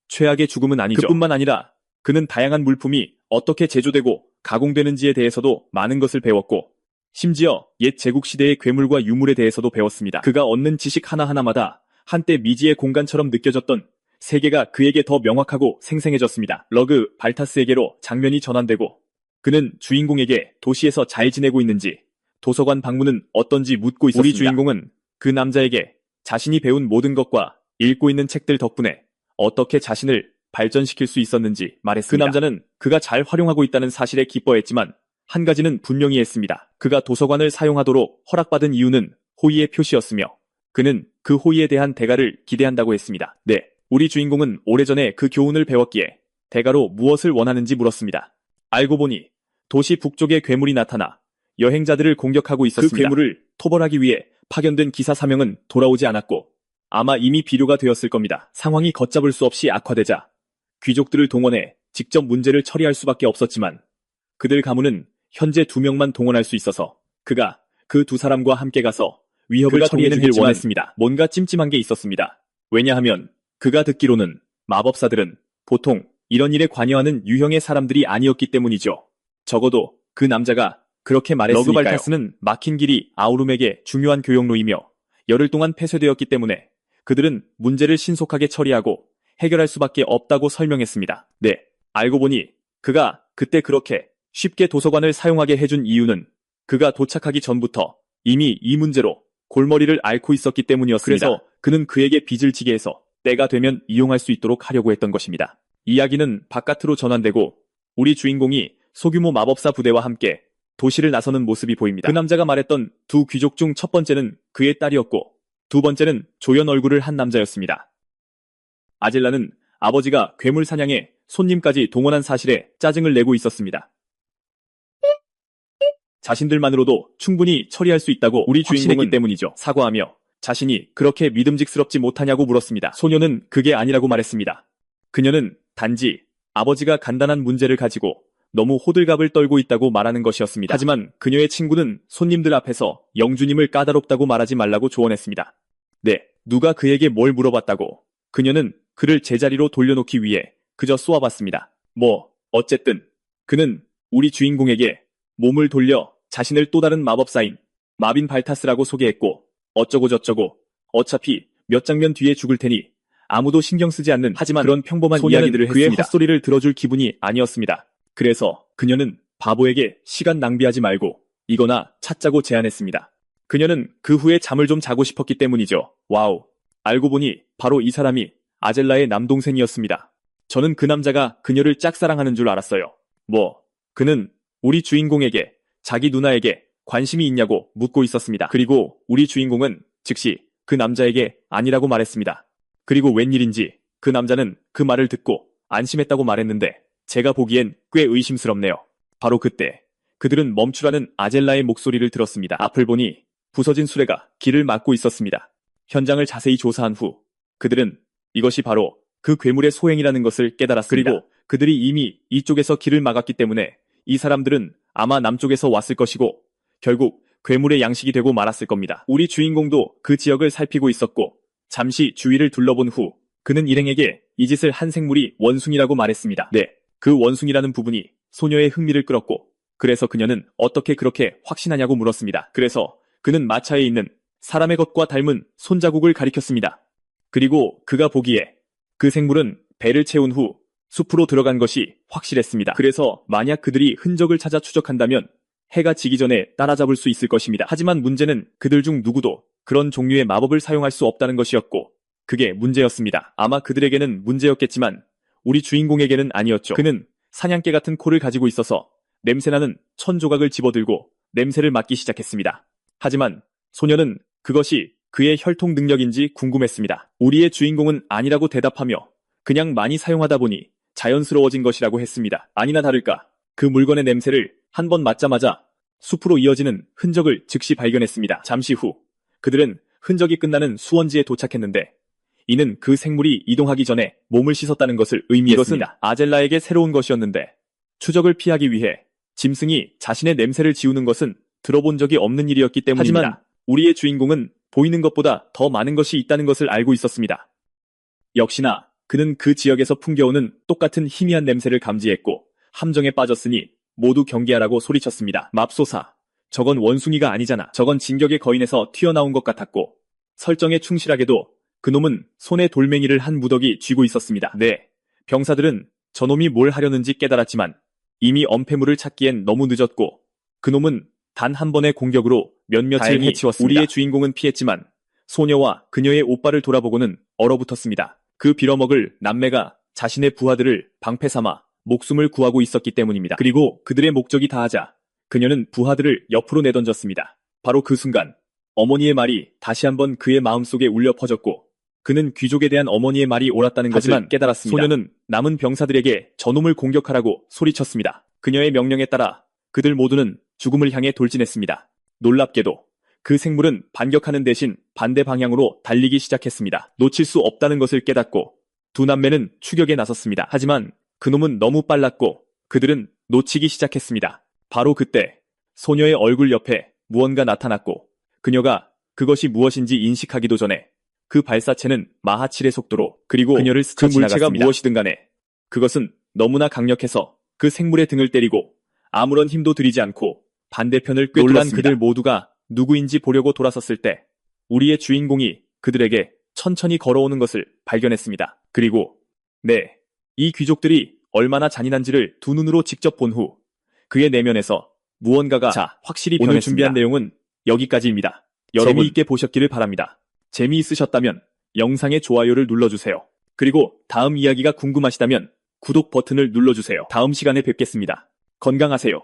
최악의 죽음은 아니죠. 그뿐만 아니라 그는 다양한 물품이 어떻게 제조되고 가공되는지에 대해서도 많은 것을 배웠고 심지어 옛 제국시대의 괴물과 유물에 대해서도 배웠습니다. 그가 얻는 지식 하나하나마다 한때 미지의 공간처럼 느껴졌던 세계가 그에게 더 명확하고 생생해졌습니다. 러그 발타스에게로 장면이 전환되고 그는 주인공에게 도시에서 잘 지내고 있는지 도서관 방문은 어떤지 묻고 있었습니다. 우리 주인공은 그 남자에게 자신이 배운 모든 것과 읽고 있는 책들 덕분에 어떻게 자신을 발전시킬 수 있었는지 말했습니다. 그 남자는 그가 잘 활용하고 있다는 사실에 기뻐했지만 한 가지는 분명히 했습니다. 그가 도서관을 사용하도록 허락받은 이유는 호의의 표시였으며 그는 그 호의에 대한 대가를 기대한다고 했습니다. 네, 우리 주인공은 오래전에 그 교훈을 배웠기에 대가로 무엇을 원하는지 물었습니다. 알고 보니 도시 북쪽에 괴물이 나타나 여행자들을 공격하고 있었습니다. 그 괴물을 토벌하기 위해 파견된 기사 사명은 돌아오지 않았고 아마 이미 비료가 되었을 겁니다. 상황이 걷잡을 수 없이 악화되자 귀족들을 동원해 직접 문제를 처리할 수밖에 없었지만 그들 가문은 현재 2명만 동원할 수 있어서 그가 그 두 사람과 함께 가서 위협을 처리해주길 원했습니다. 뭔가 찜찜한 게 있었습니다. 왜냐하면 그가 듣기로는 마법사들은 보통 이런 일에 관여하는 유형의 사람들이 아니었기 때문이죠. 적어도 그 남자가 그렇게 말했으니까요. 러그 발타스는 막힌 길이 아우룸에게 중요한 교역로이며 열흘 동안 폐쇄되었기 때문에 그들은 문제를 신속하게 처리하고 해결할 수밖에 없다고 설명했습니다. 네, 알고 보니 그가 그때 그렇게 쉽게 도서관을 사용하게 해준 이유는 그가 도착하기 전부터 이미 이 문제로 골머리를 앓고 있었기 때문이었습니다. 그래서 그는 그에게 빚을 지게 해서 때가 되면 이용할 수 있도록 하려고 했던 것입니다. 이야기는 바깥으로 전환되고 우리 주인공이 소규모 마법사 부대와 함께 도시를 나서는 모습이 보입니다. 그 남자가 말했던 두 귀족 중 첫 번째는 그의 딸이었고 두 번째는 조연 얼굴을 한 남자였습니다. 아젤라는 아버지가 괴물 사냥에 손님까지 동원한 사실에 짜증을 내고 있었습니다. 자신들만으로도 충분히 처리할 수 있다고 우리 주인공은 때문이죠. 사과하며 자신이 그렇게 믿음직스럽지 못하냐고 물었습니다. 소녀는 그게 아니라고 말했습니다. 그녀는 단지 아버지가 간단한 문제를 가지고 너무 호들갑을 떨고 있다고 말하는 것이었습니다. 하지만 그녀의 친구는 손님들 앞에서 영주님을 까다롭다고 말하지 말라고 조언했습니다. 네, 누가 그에게 뭘 물어봤다고. 그녀는 그를 제자리로 돌려놓기 위해 그저 쏘아봤습니다. 어쨌든 그는 우리 주인공에게 몸을 돌려 자신을 또 다른 마법사인 마빈 발타스라고 소개했고 어쩌고저쩌고 어차피 몇 장면 뒤에 죽을 테니 아무도 신경 쓰지 않는 하지만 그런 평범한 이야기들을 그의 했습니다. 헛소리를 들어줄 기분이 아니었습니다. 그래서 그녀는 바보에게 시간 낭비하지 말고 이거나 찾자고 제안했습니다. 그녀는 그 후에 잠을 좀 자고 싶었기 때문이죠. 와우. 알고 보니 바로 이 사람이 아젤라의 남동생이었습니다. 저는 그 남자가 그녀를 짝사랑하는 줄 알았어요. 그는 우리 주인공에게 자기 누나에게 관심이 있냐고 묻고 있었습니다. 그리고 우리 주인공은 즉시 그 남자에게 아니라고 말했습니다. 그리고 웬일인지 그 남자는 그 말을 듣고 안심했다고 말했는데 제가 보기엔 꽤 의심스럽네요. 바로 그때 그들은 멈추라는 아젤라의 목소리를 들었습니다. 앞을 보니 부서진 수레가 길을 막고 있었습니다. 현장을 자세히 조사한 후 그들은 이것이 바로 그 괴물의 소행이라는 것을 깨달았습니다. 그리고 그들이 이미 이쪽에서 길을 막았기 때문에 이 사람들은 아마 남쪽에서 왔을 것이고 결국 괴물의 양식이 되고 말았을 겁니다. 우리 주인공도 그 지역을 살피고 있었고 잠시 주위를 둘러본 후 그는 일행에게 이 짓을 한 생물이 원숭이라고 말했습니다. 네, 그 원숭이라는 부분이 소녀의 흥미를 끌었고 그래서 그녀는 어떻게 그렇게 확신하냐고 물었습니다. 그래서 그는 마차에 있는 사람의 것과 닮은 손자국을 가리켰습니다. 그리고 그가 보기에 그 생물은 배를 채운 후 숲으로 들어간 것이 확실했습니다. 그래서 만약 그들이 흔적을 찾아 추적한다면 해가 지기 전에 따라잡을 수 있을 것입니다. 하지만 문제는 그들 중 누구도 그런 종류의 마법을 사용할 수 없다는 것이었고 그게 문제였습니다. 아마 그들에게는 문제였겠지만 우리 주인공에게는 아니었죠. 그는 사냥개 같은 코를 가지고 있어서 냄새나는 천 조각을 집어들고 냄새를 맡기 시작했습니다. 하지만 소녀는 그것이 그의 혈통 능력인지 궁금했습니다. 우리의 주인공은 아니라고 대답하며 그냥 많이 사용하다 보니 자연스러워진 것이라고 했습니다. 아니나 다를까 그 물건의 냄새를 한 번 맡자마자 숲으로 이어지는 흔적을 즉시 발견했습니다. 잠시 후 그들은 흔적이 끝나는 수원지에 도착했는데 이는 그 생물이 이동하기 전에 몸을 씻었다는 것을 의미했습니다. 이것은 아젤라에게 새로운 것이었는데 추적을 피하기 위해 짐승이 자신의 냄새를 지우는 것은 들어본 적이 없는 일이었기 때문입니다. 하지만 우리의 주인공은 보이는 것보다 더 많은 것이 있다는 것을 알고 있었습니다. 역시나 그는 그 지역에서 풍겨오는 똑같은 희미한 냄새를 감지했고 함정에 빠졌으니 모두 경계하라고 소리쳤습니다. 맙소사, 저건 원숭이가 아니잖아. 저건 진격의 거인에서 튀어나온 것 같았고 설정에 충실하게도 그놈은 손에 돌멩이를 한 무더기 쥐고 있었습니다. 네, 병사들은 저놈이 뭘 하려는지 깨달았지만 이미 엄폐물을 찾기엔 너무 늦었고 그놈은 단 한 번의 공격으로 몇몇을 해치웠습니다. 우리의 주인공은 피했지만 소녀와 그녀의 오빠를 돌아보고는 얼어붙었습니다. 그 빌어먹을 남매가 자신의 부하들을 방패 삼아 목숨을 구하고 있었기 때문입니다. 그리고 그들의 목적이 다하자 그녀는 부하들을 옆으로 내던졌습니다. 바로 그 순간 어머니의 말이 다시 한번 그의 마음속에 울려 퍼졌고 그는 귀족에 대한 어머니의 말이 옳았다는 것을 깨달았습니다. 소녀는 남은 병사들에게 저놈을 공격하라고 소리쳤습니다. 그녀의 명령에 따라 그들 모두는 죽음을 향해 돌진했습니다. 놀랍게도 그 생물은 반격하는 대신 반대 방향으로 달리기 시작했습니다. 놓칠 수 없다는 것을 깨닫고 두 남매는 추격에 나섰습니다. 하지만 그놈은 너무 빨랐고 그들은 놓치기 시작했습니다. 바로 그때 소녀의 얼굴 옆에 무언가 나타났고 그녀가 그것이 무엇인지 인식하기도 전에 그 발사체는 마하 7의 속도로 그리고 그녀를 스쳐 지나갔습니다. 그 물체가 무엇이든 간에 그것은 너무나 강력해서 그 생물의 등을 때리고 아무런 힘도 들이지 않고 반대편을 꿰뚫었습니다. 놀란 그들 모두가 누구인지 보려고 돌아섰을 때 우리의 주인공이 그들에게 천천히 걸어오는 것을 발견했습니다. 그리고 이 귀족들이 얼마나 잔인한지를 두 눈으로 직접 본 후 그의 내면에서 무언가가 확실히 변했습니다. 오늘 준비한 내용은 여기까지입니다. 여러분 재미있게 보셨기를 바랍니다. 재미있으셨다면 영상의 좋아요를 눌러주세요. 그리고 다음 이야기가 궁금하시다면 구독 버튼을 눌러주세요. 다음 시간에 뵙겠습니다. 건강하세요.